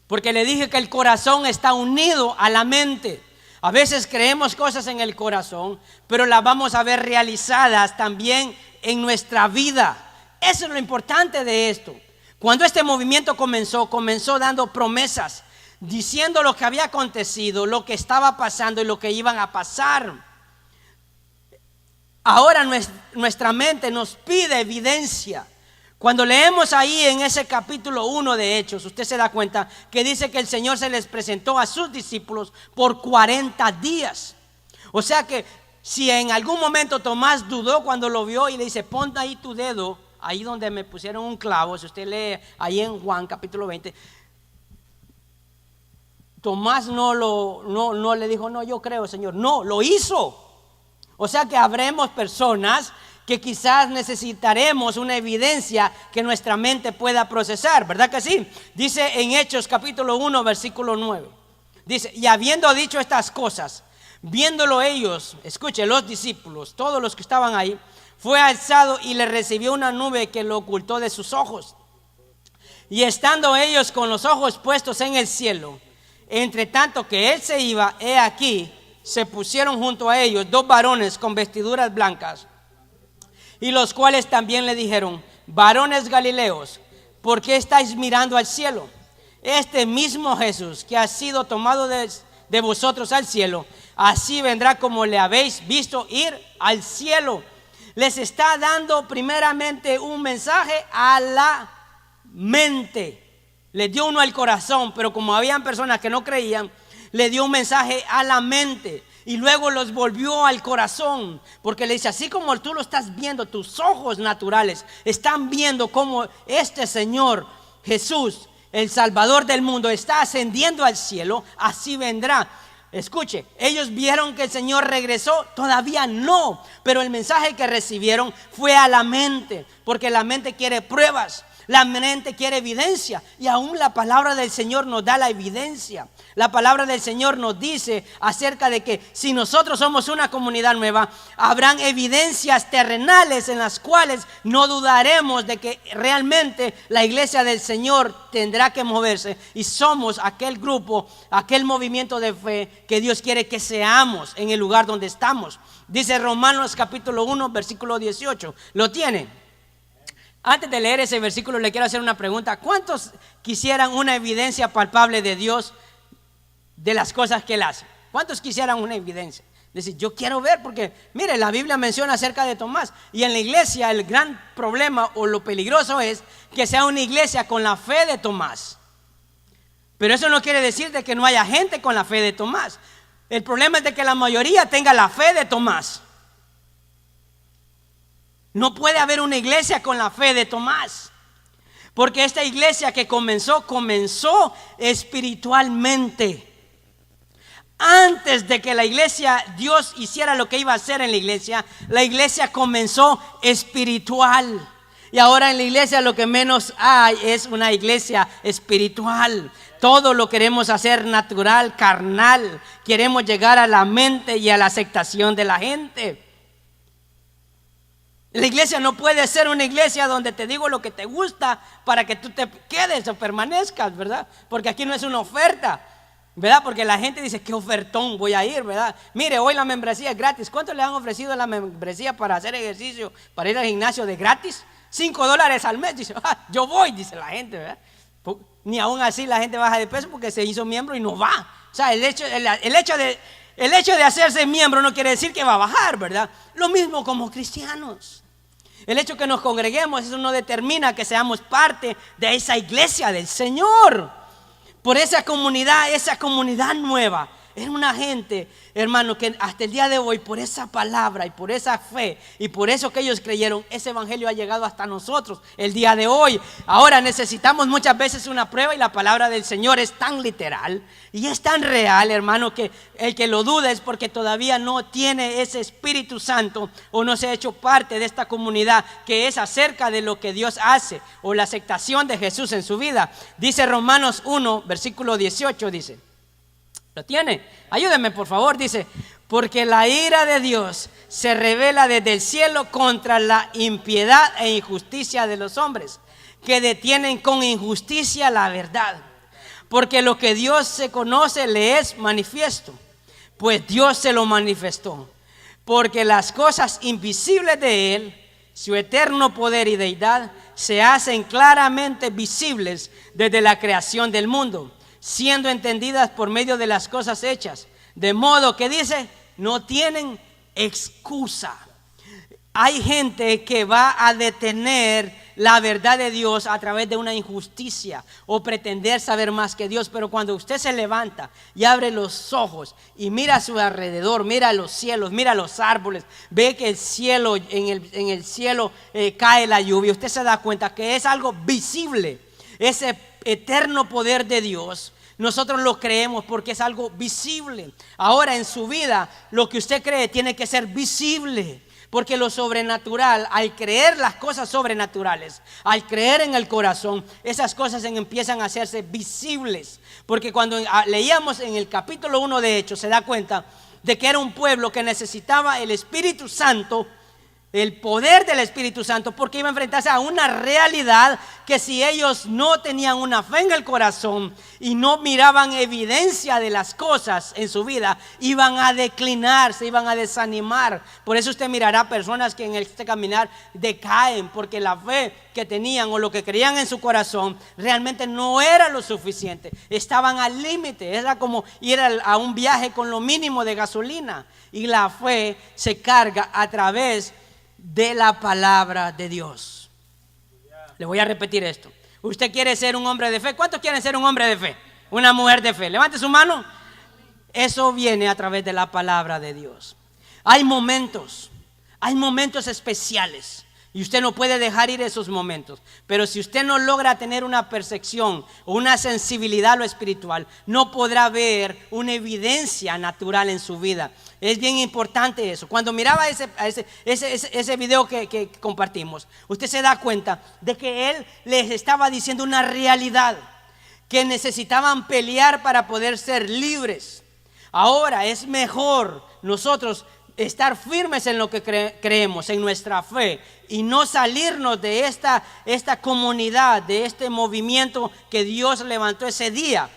Porque le dije que el corazón está unido a la mente. A veces creemos cosas en el corazón, pero las vamos a ver realizadas también en nuestra vida. Eso es lo importante de esto. Cuando este movimiento comenzó dando promesas, diciendo lo que había acontecido, lo que estaba pasando y lo que iban a pasar. Ahora nuestra mente nos pide evidencia. Cuando leemos ahí en ese capítulo 1 de Hechos, usted se da cuenta que dice que el Señor se les presentó a sus discípulos por 40 días. O sea que si en algún momento Tomás dudó cuando lo vio y le dice, pon ahí tu dedo, ahí donde me pusieron un clavo, si usted lee ahí en Juan capítulo 20, Tomás no le dijo, no, yo creo, Señor. No, lo hizo. O sea que habremos personas que quizás necesitaremos una evidencia que nuestra mente pueda procesar, ¿verdad que sí? Dice en Hechos capítulo 1 versículo 9, dice, y habiendo dicho estas cosas, viéndolo ellos, escuche, los discípulos, todos los que estaban ahí, fue alzado y le recibió una nube que lo ocultó de sus ojos. Y estando ellos con los ojos puestos en el cielo, entre tanto que él se iba, he aquí, se pusieron junto a ellos 2 varones con vestiduras blancas, y los cuales también le dijeron, varones galileos, ¿por qué estáis mirando al cielo? Este mismo Jesús que ha sido tomado de vosotros al cielo, así vendrá como le habéis visto ir al cielo. Les está dando primeramente un mensaje a la mente. Les dio uno al corazón, pero como habían personas que no creían, le dio un mensaje a la mente y luego los volvió al corazón, porque le dice, así como tú lo estás viendo, tus ojos naturales están viendo cómo este Señor Jesús, el Salvador del mundo, está ascendiendo al cielo, así vendrá. Escuche, ellos vieron que el Señor regresó, todavía no, pero el mensaje que recibieron fue a la mente, porque la mente quiere pruebas, la mente quiere evidencia, y aún la palabra del Señor nos da la evidencia. La palabra del Señor nos dice acerca de que si nosotros somos una comunidad nueva, habrán evidencias terrenales en las cuales no dudaremos de que realmente la iglesia del Señor tendrá que moverse, y somos aquel grupo, aquel movimiento de fe que Dios quiere que seamos en el lugar donde estamos. Dice Romanos capítulo 1 versículo 18, ¿lo tiene? Antes de leer ese versículo le quiero hacer una pregunta. ¿Cuántos quisieran una evidencia palpable de Dios de las cosas que Él hace? ¿Cuántos quisieran una evidencia? Decir, yo quiero ver, porque mire, la Biblia menciona acerca de Tomás, y en la iglesia el gran problema o lo peligroso es que sea una iglesia con la fe de Tomás. Pero eso no quiere decir de que no haya gente con la fe de Tomás. El problema es de que la mayoría tenga la fe de Tomás. No puede haber una iglesia con la fe de Tomás, porque esta iglesia que comenzó espiritualmente. Antes de que la iglesia, Dios hiciera lo que iba a hacer en la iglesia comenzó espiritual. Y ahora en la iglesia lo que menos hay es una iglesia espiritual. Todo lo queremos hacer natural, carnal. Queremos llegar a la mente y a la aceptación de la gente. La iglesia no puede ser una iglesia donde te digo lo que te gusta para que tú te quedes o permanezcas, ¿verdad? Porque aquí no es una oferta, ¿verdad? Porque la gente dice, qué ofertón, voy a ir, ¿verdad? Mire, hoy la membresía es gratis. ¿Cuánto le han ofrecido la membresía para hacer ejercicio, para ir al gimnasio de gratis? $5 al mes. Dice, yo voy, dice la gente, ¿verdad? Ni aún así la gente baja de peso porque se hizo miembro y no va. O sea, el hecho de hacerse miembro no quiere decir que va a bajar, ¿verdad? Lo mismo como cristianos. El hecho que nos congreguemos, eso no determina que seamos parte de esa iglesia del Señor. Por esa comunidad nueva. Era una gente, hermano, que hasta el día de hoy, por esa palabra y por esa fe y por eso que ellos creyeron, ese evangelio ha llegado hasta nosotros el día de hoy. Ahora necesitamos muchas veces una prueba, y la palabra del Señor es tan literal y es tan real, hermano, que el que lo duda es porque todavía no tiene ese Espíritu Santo o no se ha hecho parte de esta comunidad que es acerca de lo que Dios hace o la aceptación de Jesús en su vida. Dice Romanos 1, versículo 18, dice. ¿Lo tiene? Ayúdenme por favor, dice, porque la ira de Dios se revela desde el cielo contra la impiedad e injusticia de los hombres, que detienen con injusticia la verdad. Porque lo que Dios se conoce le es manifiesto, pues Dios se lo manifestó. Porque las cosas invisibles de Él, su eterno poder y deidad, se hacen claramente visibles desde la creación del mundo, siendo entendidas por medio de las cosas hechas, de modo que dice, no tienen excusa. hay gente que va a detener la verdad de Dios a través de una injusticia o pretender saber más que Dios. Pero cuando usted se levanta y abre los ojos y mira a su alrededor, mira los cielos, mira los árboles, ve que el cielo, en el cielo cae la lluvia, usted se da cuenta que es algo visible. Ese eterno poder de Dios, nosotros lo creemos porque es algo visible. Ahora en su vida, lo que usted cree tiene que ser visible. Porque lo sobrenatural, al creer las cosas sobrenaturales, al creer en el corazón, esas cosas empiezan a hacerse visibles. Porque cuando leíamos en el capítulo 1 de Hechos, se da cuenta de que era un pueblo que necesitaba el Espíritu Santo, el poder del Espíritu Santo, porque iba a enfrentarse a una realidad que si ellos no tenían una fe en el corazón y no miraban evidencia de las cosas en su vida, iban a declinar, se iban a desanimar. Por eso usted mirará personas que en este caminar decaen, porque la fe que tenían o lo que creían en su corazón realmente no era lo suficiente, estaban al límite. Era como ir a un viaje con lo mínimo de gasolina, y la fe se carga a través de la palabra de Dios. Le voy a repetir esto. ¿Usted quiere ser un hombre de fe? ¿Cuántos quieren ser un hombre de fe? Una mujer de fe. Levante su mano. Eso viene a través de la palabra de Dios. Hay momentos especiales y usted no puede dejar ir esos momentos. Pero si usted no logra tener una percepción o una sensibilidad a lo espiritual, no podrá ver una evidencia natural en su vida. Es bien importante eso. Cuando miraba ese video que compartimos, usted se da cuenta de que él les estaba diciendo una realidad, que necesitaban pelear para poder ser libres. Ahora es mejor nosotros estar firmes en lo que creemos, en nuestra fe, y no salirnos de esta comunidad, de este movimiento que Dios levantó ese día.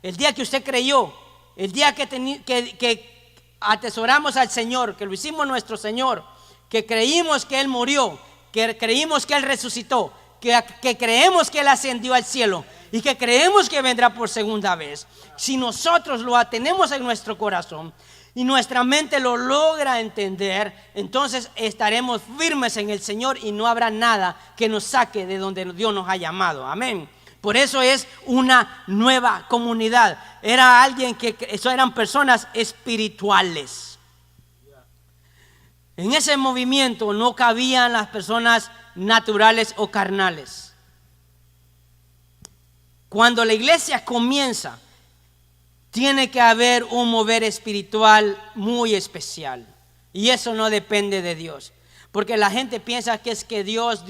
El día que usted creyó, el día que atesoramos al Señor, que lo hicimos nuestro Señor, que creímos que Él murió, que creímos que Él resucitó, que creemos que Él ascendió al cielo y que creemos que vendrá por segunda vez. Si nosotros lo tenemos en nuestro corazón y nuestra mente lo logra entender, entonces estaremos firmes en el Señor y no habrá nada que nos saque de donde Dios nos ha llamado. Amén. Por eso es una nueva comunidad. Eran personas espirituales. En ese movimiento no cabían las personas naturales o carnales. Cuando la iglesia comienza, tiene que haber un mover espiritual muy especial. Y eso no depende de Dios. Porque la gente piensa que es que Dios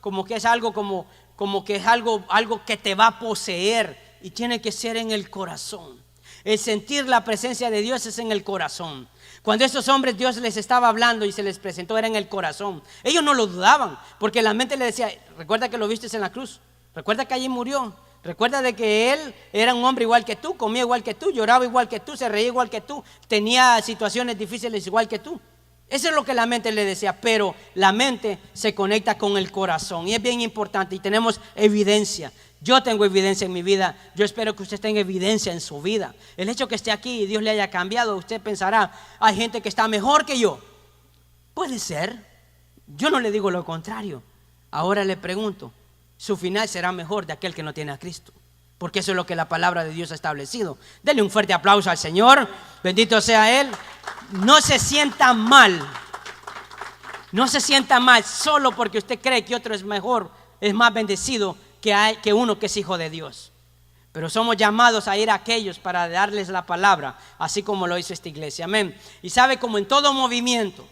como que es algo como que es algo que te va a poseer, y tiene que ser en el corazón. El sentir la presencia de Dios es en el corazón. Cuando estos hombres Dios les estaba hablando y se les presentó, era en el corazón. Ellos no lo dudaban, porque la mente le decía: recuerda que lo viste en la cruz, recuerda que allí murió, recuerda de que Él era un hombre igual que tú, comía igual que tú, lloraba igual que tú, se reía igual que tú, tenía situaciones difíciles igual que tú. Eso es lo que la mente le decía, pero la mente se conecta con el corazón y es bien importante, y tenemos evidencia. Yo tengo evidencia en mi vida, yo espero que usted tenga evidencia en su vida. El hecho que esté aquí y Dios le haya cambiado, usted pensará: hay gente que está mejor que yo. Puede ser, yo no le digo lo contrario. Ahora le pregunto: su final será mejor de aquel que no tiene a Cristo, porque eso es lo que la palabra de Dios ha establecido. Denle un fuerte aplauso al Señor, bendito sea Él. No se sienta mal, no se sienta mal solo porque usted cree que otro es mejor, es más bendecido que uno que es hijo de Dios. Pero somos llamados a ir a aquellos para darles la palabra, así como lo hizo esta iglesia. Amén. Y sabe, como en todo movimiento,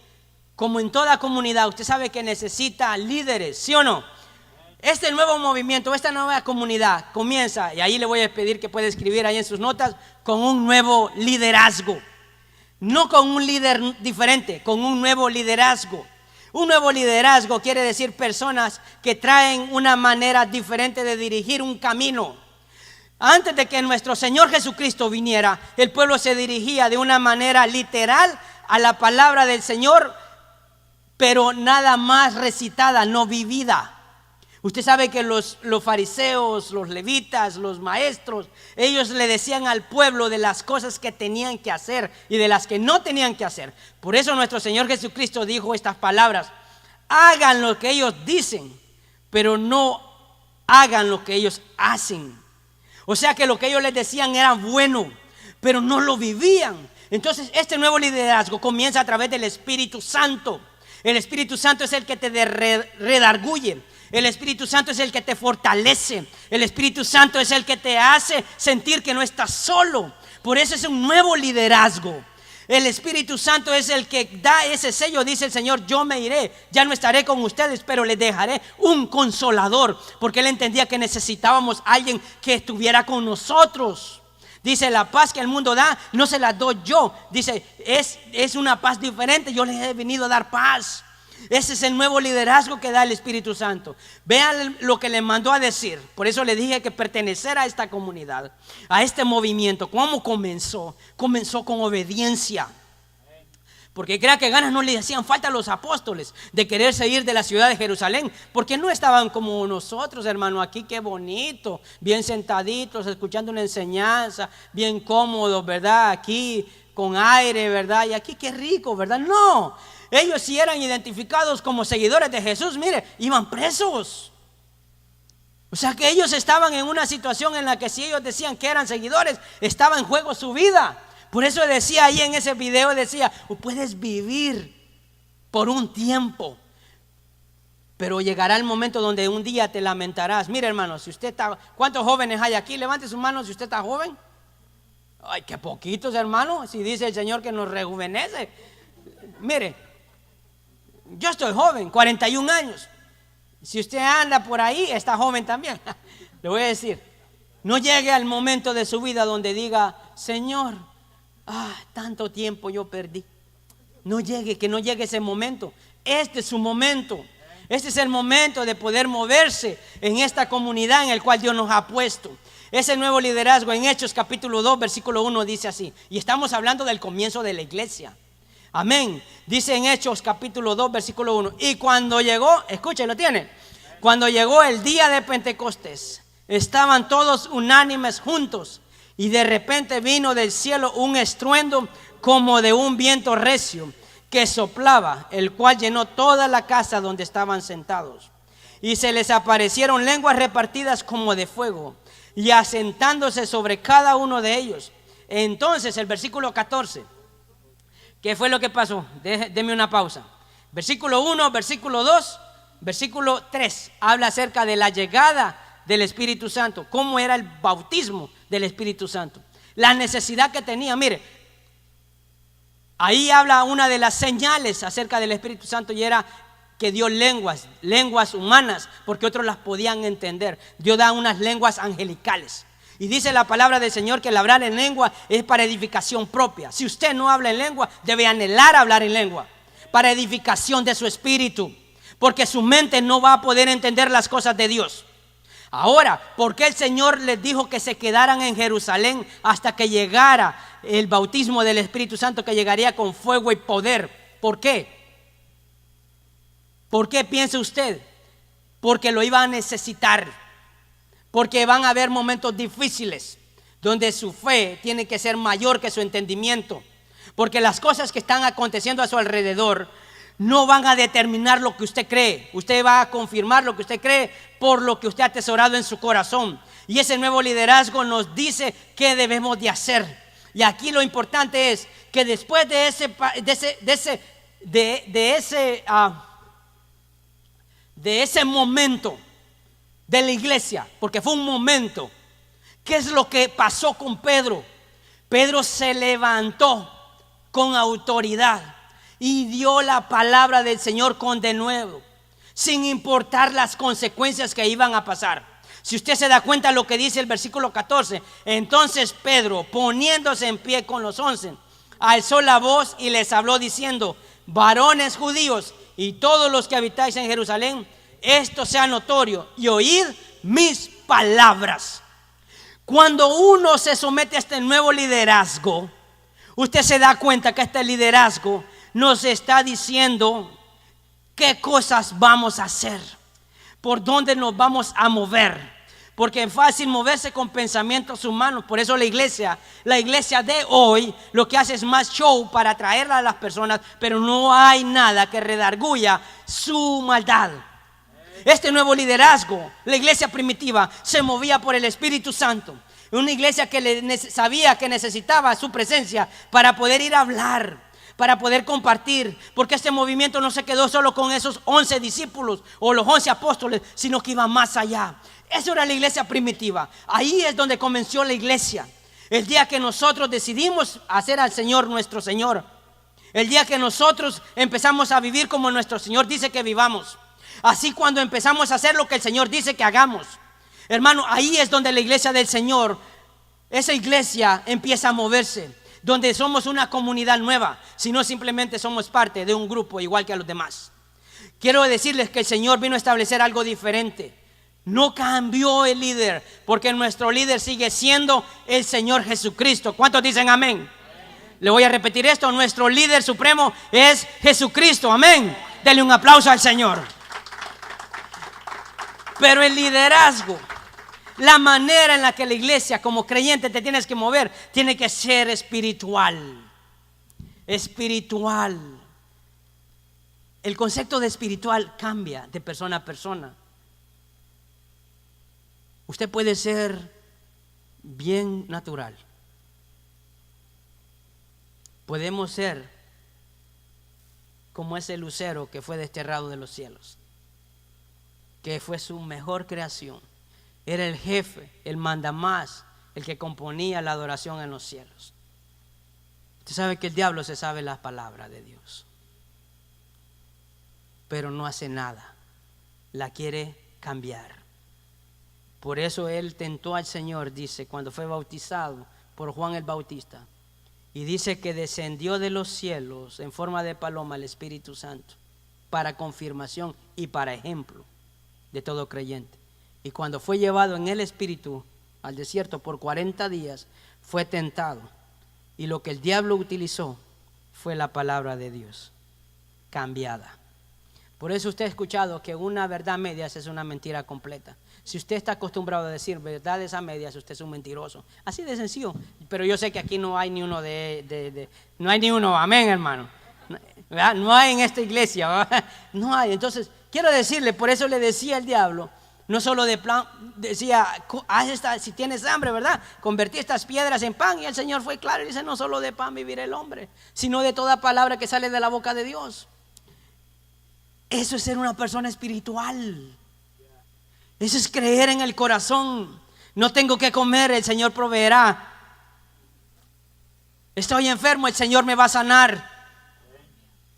como en toda comunidad, usted sabe que necesita líderes, ¿sí o no? Este nuevo movimiento, esta nueva comunidad comienza, y ahí le voy a pedir que pueda escribir ahí en sus notas, con un nuevo liderazgo. No con un líder diferente, con un nuevo liderazgo. Un nuevo liderazgo quiere decir personas que traen una manera diferente de dirigir un camino. Antes de que nuestro Señor Jesucristo viniera, el pueblo se dirigía de una manera literal a la palabra del Señor, pero nada más recitada, no vivida. Usted sabe que los fariseos, los levitas, los maestros, ellos le decían al pueblo de las cosas que tenían que hacer y de las que no tenían que hacer. Por eso nuestro Señor Jesucristo dijo estas palabras hagan lo que ellos dicen, pero no hagan lo que ellos hacen. O sea que lo que ellos les decían era bueno, pero no lo vivían. Entonces este nuevo liderazgo comienza a través del Espíritu Santo. El Espíritu Santo es el que te redarguye. El Espíritu Santo es el que te fortalece. El Espíritu Santo es el que te hace sentir que no estás solo. Por eso es un nuevo liderazgo. El Espíritu Santo es el que da ese sello. Dice el Señor: yo me iré, ya no estaré con ustedes, pero les dejaré un consolador. Porque Él entendía que necesitábamos a alguien que estuviera con nosotros. Dice: la paz que el mundo da, no se la doy yo. Dice: es una paz diferente, yo les he venido a dar paz. Ese es el nuevo liderazgo que da el Espíritu Santo. Vean lo que le mandó a decir. Por eso le dije que pertenecer a esta comunidad, a este movimiento, ¿cómo comenzó? Comenzó con obediencia. Porque crea que ganas no le hacían falta a los apóstoles de quererse ir de la ciudad de Jerusalén, porque no estaban como nosotros, hermano. Aquí qué bonito, bien sentaditos, escuchando una enseñanza, bien cómodos, ¿verdad? Aquí con aire, ¿verdad? Y aquí qué rico, ¿verdad? No, ellos sí eran identificados como seguidores de Jesús. Mire, iban presos. O sea que ellos estaban en una situación en la que si ellos decían que eran seguidores, estaba en juego su vida. Por eso decía ahí en ese video, decía: puedes vivir por un tiempo, pero llegará el momento donde un día te lamentarás. Mire, hermano, si usted está, ¿cuántos jóvenes hay aquí? Levante sus manos si usted está joven. Ay, qué poquitos, hermano. Si dice el Señor que nos rejuvenece. Mire, yo estoy joven, 41 años. Si usted anda por ahí, está joven también. Le voy a decir, no llegue al momento de su vida donde diga: Señor, tanto tiempo yo perdí. No llegue, que no llegue ese momento. Este es su momento. Este es el momento de poder moverse en esta comunidad en el cual Dios nos ha puesto. Ese nuevo liderazgo en Hechos capítulo 2 versículo 1 dice así. Y estamos hablando del comienzo de la iglesia. Amén. Dice en Hechos capítulo 2 versículo 1. Y cuando llegó, escuchen, lo tiene. Cuando llegó el día de Pentecostés, estaban todos unánimes juntos. Y de repente vino del cielo un estruendo como de un viento recio que soplaba, el cual llenó toda la casa donde estaban sentados. Y se les aparecieron lenguas repartidas como de fuego, y asentándose sobre cada uno de ellos. Entonces el versículo 14, ¿qué fue lo que pasó? Deme una pausa. Versículo 1, versículo 2, versículo 3 habla acerca de la llegada del Espíritu Santo. Cómo era el bautismo del Espíritu Santo, la necesidad que tenía. Mire, ahí habla una de las señales acerca del Espíritu Santo, y era que dio lenguas humanas, porque otros las podían entender. Dios da unas lenguas angelicales. Y dice la palabra del Señor que el hablar en lengua es para edificación propia. Si usted no habla en lengua, debe anhelar hablar en lengua, para edificación de su espíritu, porque su mente no va a poder entender las cosas de Dios. Ahora, ¿por qué el Señor les dijo que se quedaran en Jerusalén hasta que llegara el bautismo del Espíritu Santo, que llegaría con fuego y poder? ¿Por qué? ¿Por qué piensa usted? Porque lo iba a necesitar. Porque van a haber momentos difíciles donde su fe tiene que ser mayor que su entendimiento. Porque las cosas que están aconteciendo a su alrededor no van a determinar lo que usted cree. Usted va a confirmar lo que usted cree por lo que usted ha atesorado en su corazón. Y ese nuevo liderazgo nos dice qué debemos de hacer. Y aquí lo importante es que después de ese momento de la iglesia, porque fue un momento, ¿qué es lo que pasó con Pedro? Pedro se levantó con autoridad y dio la palabra del Señor con denuedo, sin importar las consecuencias que iban a pasar. Si usted se da cuenta lo que dice el versículo 14, entonces Pedro, poniéndose en pie con los 11, alzó la voz y les habló diciendo: varones judíos y todos los que habitáis en Jerusalén, esto sea notorio y oíd mis palabras. Cuando uno se somete a este nuevo liderazgo, usted se da cuenta que este liderazgo nos está diciendo qué cosas vamos a hacer, por dónde nos vamos a mover, porque es fácil moverse con pensamientos humanos. Por eso la iglesia de hoy lo que hace es más show para atraer a las personas, pero no hay nada que redarguya su maldad. Este nuevo liderazgo, la iglesia primitiva, se movía por el Espíritu Santo. Una iglesia que sabía que necesitaba su presencia para poder ir a hablar, para poder compartir, porque este movimiento no se quedó solo con esos 11 discípulos o los 11 apóstoles, sino que iba más allá. Eso era la iglesia primitiva. Ahí es donde comenzó la iglesia. El día que nosotros decidimos hacer al Señor nuestro Señor, el día que nosotros empezamos a vivir como nuestro Señor dice que vivamos, así cuando empezamos a hacer lo que el Señor dice que hagamos, hermano, ahí es donde la iglesia del Señor, esa iglesia empieza a moverse, donde somos una comunidad nueva, si no simplemente somos parte de un grupo igual que a los demás. Quiero decirles que el Señor vino a establecer algo diferente. No cambió el líder, porque nuestro líder sigue siendo el Señor Jesucristo. ¿Cuántos dicen amén? Le voy a repetir esto: nuestro líder supremo es Jesucristo, amén. Denle un aplauso al Señor. Pero el liderazgo, la manera en la que la iglesia como creyente te tienes que mover, tiene que ser espiritual. Espiritual. El concepto de espiritual cambia de persona a persona. Usted puede ser bien natural. Podemos ser como ese lucero que fue desterrado de los cielos, que fue su mejor creación. Era el jefe, el mandamás, el que componía la adoración en los cielos. Usted sabe que el diablo se sabe las palabras de Dios, pero no hace nada, la quiere cambiar. Por eso él tentó al Señor, dice, cuando fue bautizado por Juan el Bautista, y dice que descendió de los cielos en forma de paloma el Espíritu Santo para confirmación y para ejemplo de todo creyente. Y cuando fue llevado en el Espíritu al desierto por 40 días, fue tentado, y lo que el diablo utilizó fue la palabra de Dios cambiada. Por eso usted ha escuchado que una verdad a medias es una mentira completa. Si usted está acostumbrado a decir verdades a medias, usted es un mentiroso. Así de sencillo. Pero yo sé que aquí no hay ni uno no hay ni uno, amén, hermano. ¿Verdad? No hay en esta iglesia, ¿verdad? No hay. Entonces, quiero decirle, por eso le decía el diablo, no solo de plan, decía, si tienes hambre, ¿verdad? Convertí estas piedras en pan. Y el Señor fue claro y dice, no solo de pan vivirá el hombre, sino de toda palabra que sale de la boca de Dios. Eso es ser una persona espiritual. Eso es creer en el corazón. No tengo que comer, el Señor proveerá. Estoy enfermo, el Señor me va a sanar.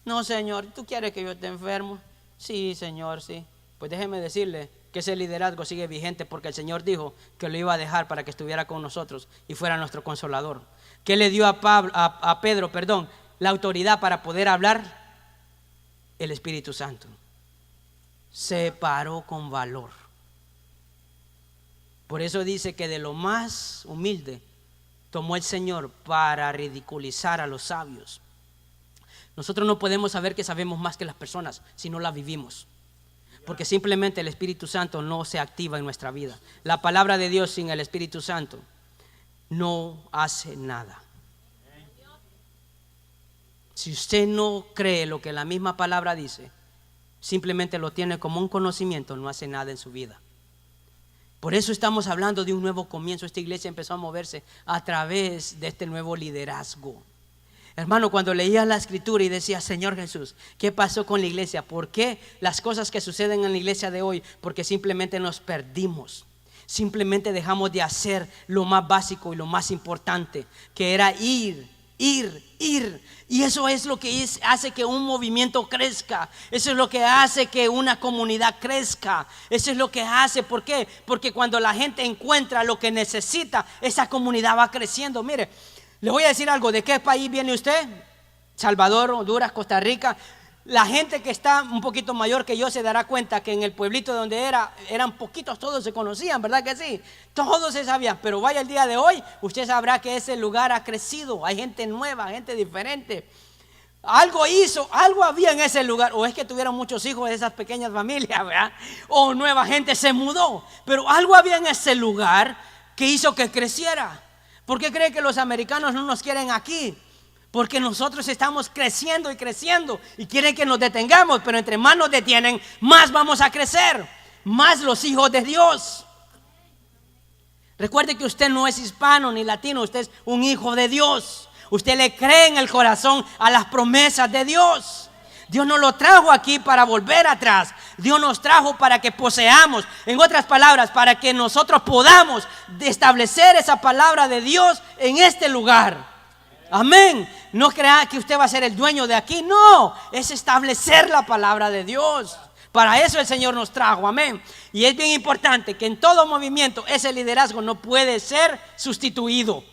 No, Señor, ¿tú quieres que yo esté enfermo? Sí, Señor, sí. Pues déjeme decirle que ese liderazgo sigue vigente, porque el Señor dijo que lo iba a dejar para que estuviera con nosotros y fuera nuestro consolador. Que le dio a Pedro, la autoridad para poder hablar. El Espíritu Santo se paró con valor. Por eso dice que de lo más humilde tomó el Señor para ridiculizar a los sabios. Nosotros no podemos saber que sabemos más que las personas si no las vivimos, porque simplemente el Espíritu Santo no se activa en nuestra vida. La palabra de Dios sin el Espíritu Santo no hace nada. Si usted no cree lo que la misma palabra dice, simplemente lo tiene como un conocimiento, no hace nada en su vida. Por eso estamos hablando de un nuevo comienzo. Esta iglesia empezó a moverse a través de este nuevo liderazgo. Hermano, cuando leía la escritura y decía, Señor Jesús, ¿qué pasó con la iglesia? ¿Por qué las cosas que suceden en la iglesia de hoy? Porque simplemente nos perdimos. Simplemente dejamos de hacer lo más básico y lo más importante, que era ir. Y eso es lo que hace que un movimiento crezca. Eso es lo que hace que una comunidad crezca. Eso es lo que hace. ¿Por qué? Porque cuando la gente encuentra lo que necesita, esa comunidad va creciendo. Mire, le voy a decir algo. ¿De qué país viene usted? Salvador, Honduras, Costa Rica. La gente que está un poquito mayor que yo se dará cuenta que en el pueblito donde eran poquitos, todos se conocían, ¿verdad que sí? Todos se sabían, pero vaya el día de hoy, usted sabrá que ese lugar ha crecido, hay gente nueva, gente diferente. Algo hizo, algo había en ese lugar. O es que tuvieron muchos hijos de esas pequeñas familias, ¿verdad? O nueva gente se mudó. Pero algo había en ese lugar que hizo que creciera. ¿Por qué cree que los americanos no nos quieren aquí? Porque nosotros estamos creciendo y creciendo y quieren que nos detengamos. Pero entre más nos detienen, más vamos a crecer. Más los hijos de Dios. Recuerde que usted no es hispano ni latino, usted es un hijo de Dios. Usted le cree en el corazón a las promesas de Dios. Dios no lo trajo aquí para volver atrás. Dios nos trajo para que poseamos. En otras palabras, para que nosotros podamos establecer esa palabra de Dios en este lugar. Amén. No crea que usted va a ser el dueño de aquí. No, es establecer la palabra de Dios. Para eso el Señor nos trajo, amén. Y es bien importante que en todo movimiento ese liderazgo no puede ser sustituido.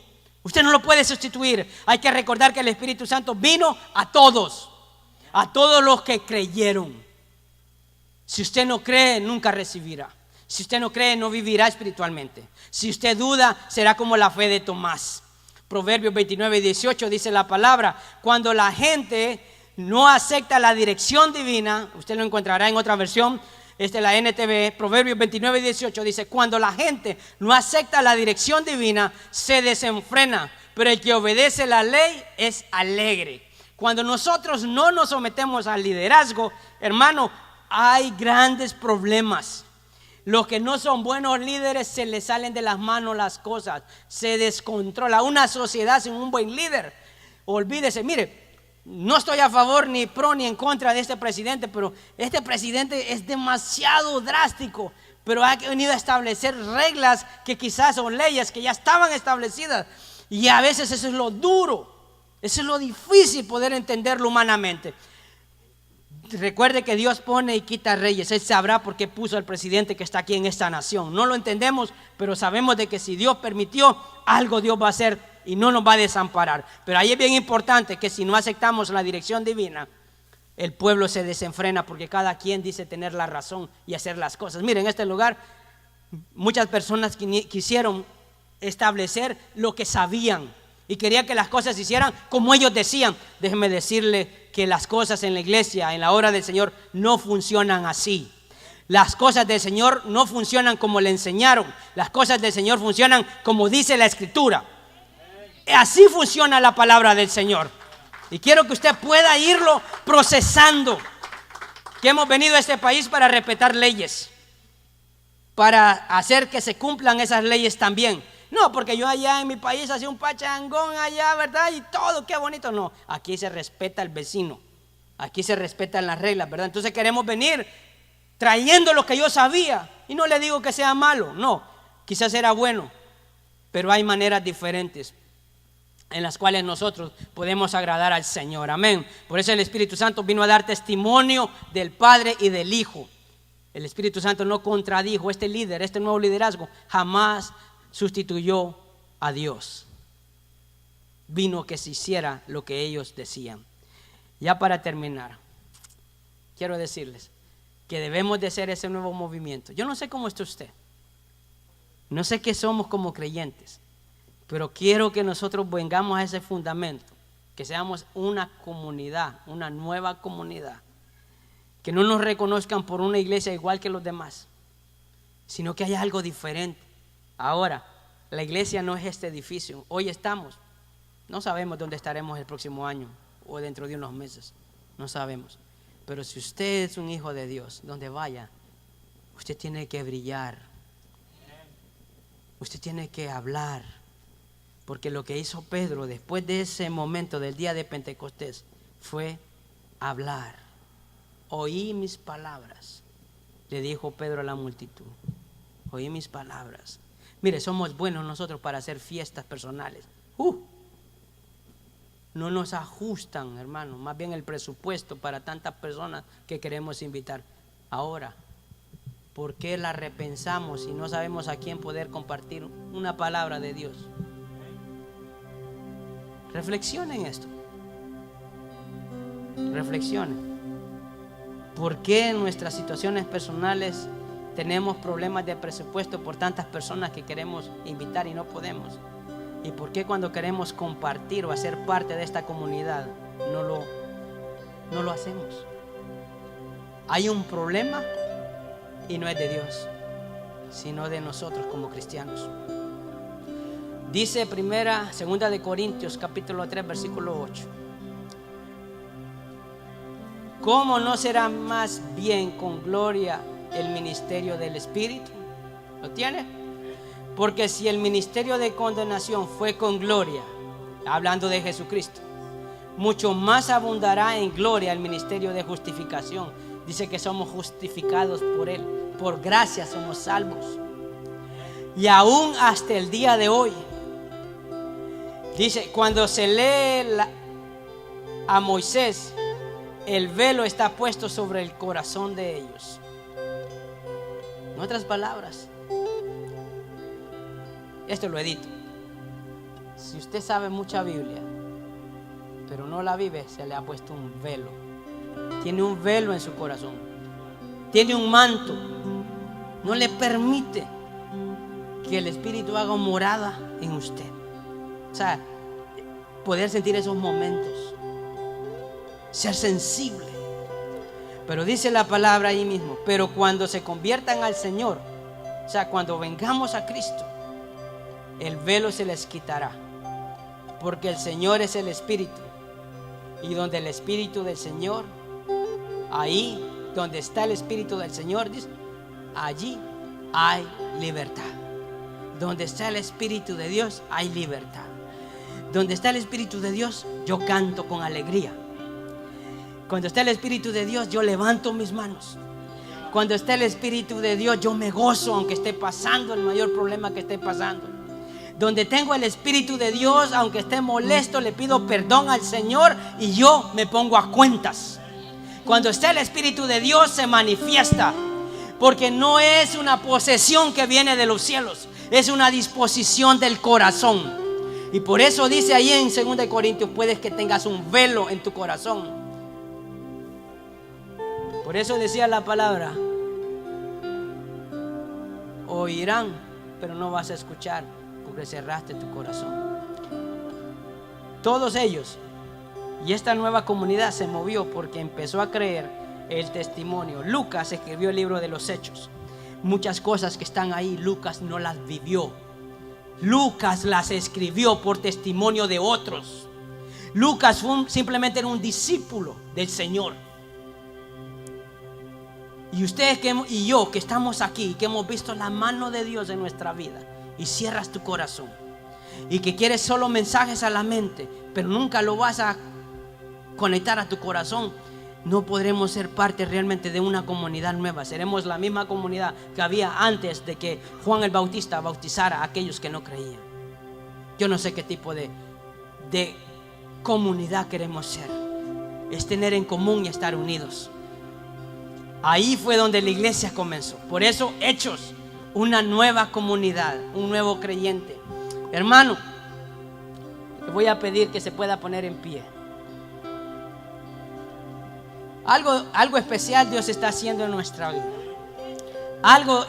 Usted no lo puede sustituir. Hay que recordar que el Espíritu Santo vino a todos los que creyeron. Si usted no cree, nunca recibirá. Si usted no cree, no vivirá espiritualmente. Si usted duda, será como la fe de Tomás. Proverbios 29:18 dice la palabra: cuando la gente no acepta la dirección divina, usted lo encontrará en otra versión, esta es la NTV, Proverbios 29:18 dice: cuando la gente no acepta la dirección divina, se desenfrena, pero el que obedece la ley es alegre. Cuando nosotros no nos sometemos al liderazgo, hermano, hay grandes problemas. Los que no son buenos líderes, se les salen de las manos las cosas, se descontrola. Una sociedad sin un buen líder, olvídese. Mire, no estoy a favor ni pro ni en contra de este presidente, pero este presidente es demasiado drástico. Pero ha venido a establecer reglas que quizás son leyes que ya estaban establecidas. Y a veces eso es lo duro, eso es lo difícil poder entenderlo humanamente. Recuerde que Dios pone y quita reyes. Él sabrá por qué puso al presidente que está aquí en esta nación. No lo entendemos, pero sabemos de que si Dios permitió, algo Dios va a hacer y no nos va a desamparar. Pero ahí es bien importante que si no aceptamos la dirección divina, el pueblo se desenfrena, porque cada quien dice tener la razón y hacer las cosas. Miren, en este lugar muchas personas quisieron establecer lo que sabían y querían que las cosas se hicieran como ellos decían. Déjenme decirle que las cosas en la iglesia, en la obra del Señor, no funcionan así. Las cosas del Señor no funcionan como le enseñaron. Las cosas del Señor funcionan como dice la Escritura. Así funciona la palabra del Señor. Y quiero que usted pueda irlo procesando. Que hemos venido a este país para respetar leyes, para hacer que se cumplan esas leyes también. No, porque yo allá en mi país hacía un pachangón allá, ¿verdad? Y todo, qué bonito. No, aquí se respeta al vecino. Aquí se respetan las reglas, ¿verdad? Entonces queremos venir trayendo lo que yo sabía. Y no le digo que sea malo, no. Quizás era bueno, pero hay maneras diferentes en las cuales nosotros podemos agradar al Señor, amén. Por eso el Espíritu Santo vino a dar testimonio del Padre y del Hijo. El Espíritu Santo no contradijo. Este líder, este nuevo liderazgo jamás sustituyó a Dios. Vino que se hiciera lo que ellos decían. Ya para terminar, quiero decirles que debemos de ser ese nuevo movimiento. Yo no sé cómo está usted, no sé qué somos como creyentes, pero quiero que nosotros vengamos a ese fundamento, que seamos una comunidad, una nueva comunidad, que no nos reconozcan por una iglesia igual que los demás, sino que haya algo diferente. Ahora, la iglesia no es este edificio. Hoy estamos, no sabemos dónde estaremos el próximo año o dentro de unos meses, no sabemos. Pero si usted es un hijo de Dios, donde vaya, usted tiene que brillar, usted tiene que hablar. Porque lo que hizo Pedro después de ese momento del día de Pentecostés fue hablar. Oí mis palabras, le dijo Pedro a la multitud. Oí mis palabras. Mire, somos buenos nosotros para hacer fiestas personales. No nos ajustan, hermano, más bien el presupuesto para tantas personas que queremos invitar. Ahora, ¿por qué la repensamos si no sabemos a quién poder compartir una palabra de Dios? Reflexionen esto. Reflexionen. ¿Por qué en nuestras situaciones personales tenemos problemas de presupuesto por tantas personas que queremos invitar y no podemos? ¿Y por qué cuando queremos compartir o hacer parte de esta comunidad no lo no lo hacemos. Hay un problema y no es de Dios, sino de nosotros como cristianos. Dice segunda de Corintios capítulo 3 versículo 8. ¿Cómo no será más bien con gloria el ministerio del Espíritu? ¿Lo tiene? Porque si el ministerio de condenación fue con gloria, hablando de Jesucristo, mucho más abundará en gloria el ministerio de justificación. Dice que somos justificados por Él, por gracia somos salvos. Y aún hasta el día de hoy, dice, cuando se lee a Moisés, el velo está puesto sobre el corazón de ellos. En otras palabras, esto lo edito. Si usted sabe mucha Biblia, pero no la vive, se le ha puesto un velo. Tiene un velo en su corazón. Tiene un manto. No le permite que el Espíritu haga morada en usted. O sea, poder sentir esos momentos. Ser sensible. Pero dice la palabra ahí mismo, pero cuando se conviertan al Señor, o sea, cuando vengamos a Cristo, el velo se les quitará, porque el Señor es el Espíritu, y donde el Espíritu del Señor, ahí donde está el Espíritu del Señor, dice, allí hay libertad. Donde está el Espíritu de Dios hay libertad. Donde está el Espíritu de Dios, yo canto con alegría. Cuando está el Espíritu de Dios, yo levanto mis manos. Cuando está el Espíritu de Dios, yo me gozo aunque esté pasando el mayor problema que esté pasando. Donde tengo el Espíritu de Dios, aunque esté molesto, le pido perdón al Señor y yo me pongo a cuentas. Cuando está el Espíritu de Dios, se manifiesta, porque no es una posesión que viene de los cielos, es una disposición del corazón. Y por eso dice ahí en 2 Corintios, puedes que tengas un velo en tu corazón. Por eso decía la palabra, oirán, pero no vas a escuchar, porque cerraste tu corazón. Todos ellos y esta nueva comunidad se movió porque empezó a creer el testimonio. Lucas escribió el libro de los Hechos. Muchas cosas que están ahí, Lucas no las vivió. Lucas las escribió por testimonio de otros. Lucas simplemente era un discípulo del Señor. Y ustedes y yo que estamos aquí, que hemos visto la mano de Dios en nuestra vida, y cierras tu corazón, y que quieres solo mensajes a la mente, pero nunca lo vas a conectar a tu corazón, no podremos ser parte realmente de una comunidad nueva. Seremos la misma comunidad que había antes de que Juan el Bautista bautizara a aquellos que no creían. Yo no sé qué tipo de comunidad queremos ser. Es tener en común y estar unidos. Ahí fue donde la iglesia comenzó. Por eso Hechos, una nueva comunidad, un nuevo creyente. Hermano, le voy a pedir que se pueda poner en pie. Algo especial Dios está haciendo en nuestra vida. Algo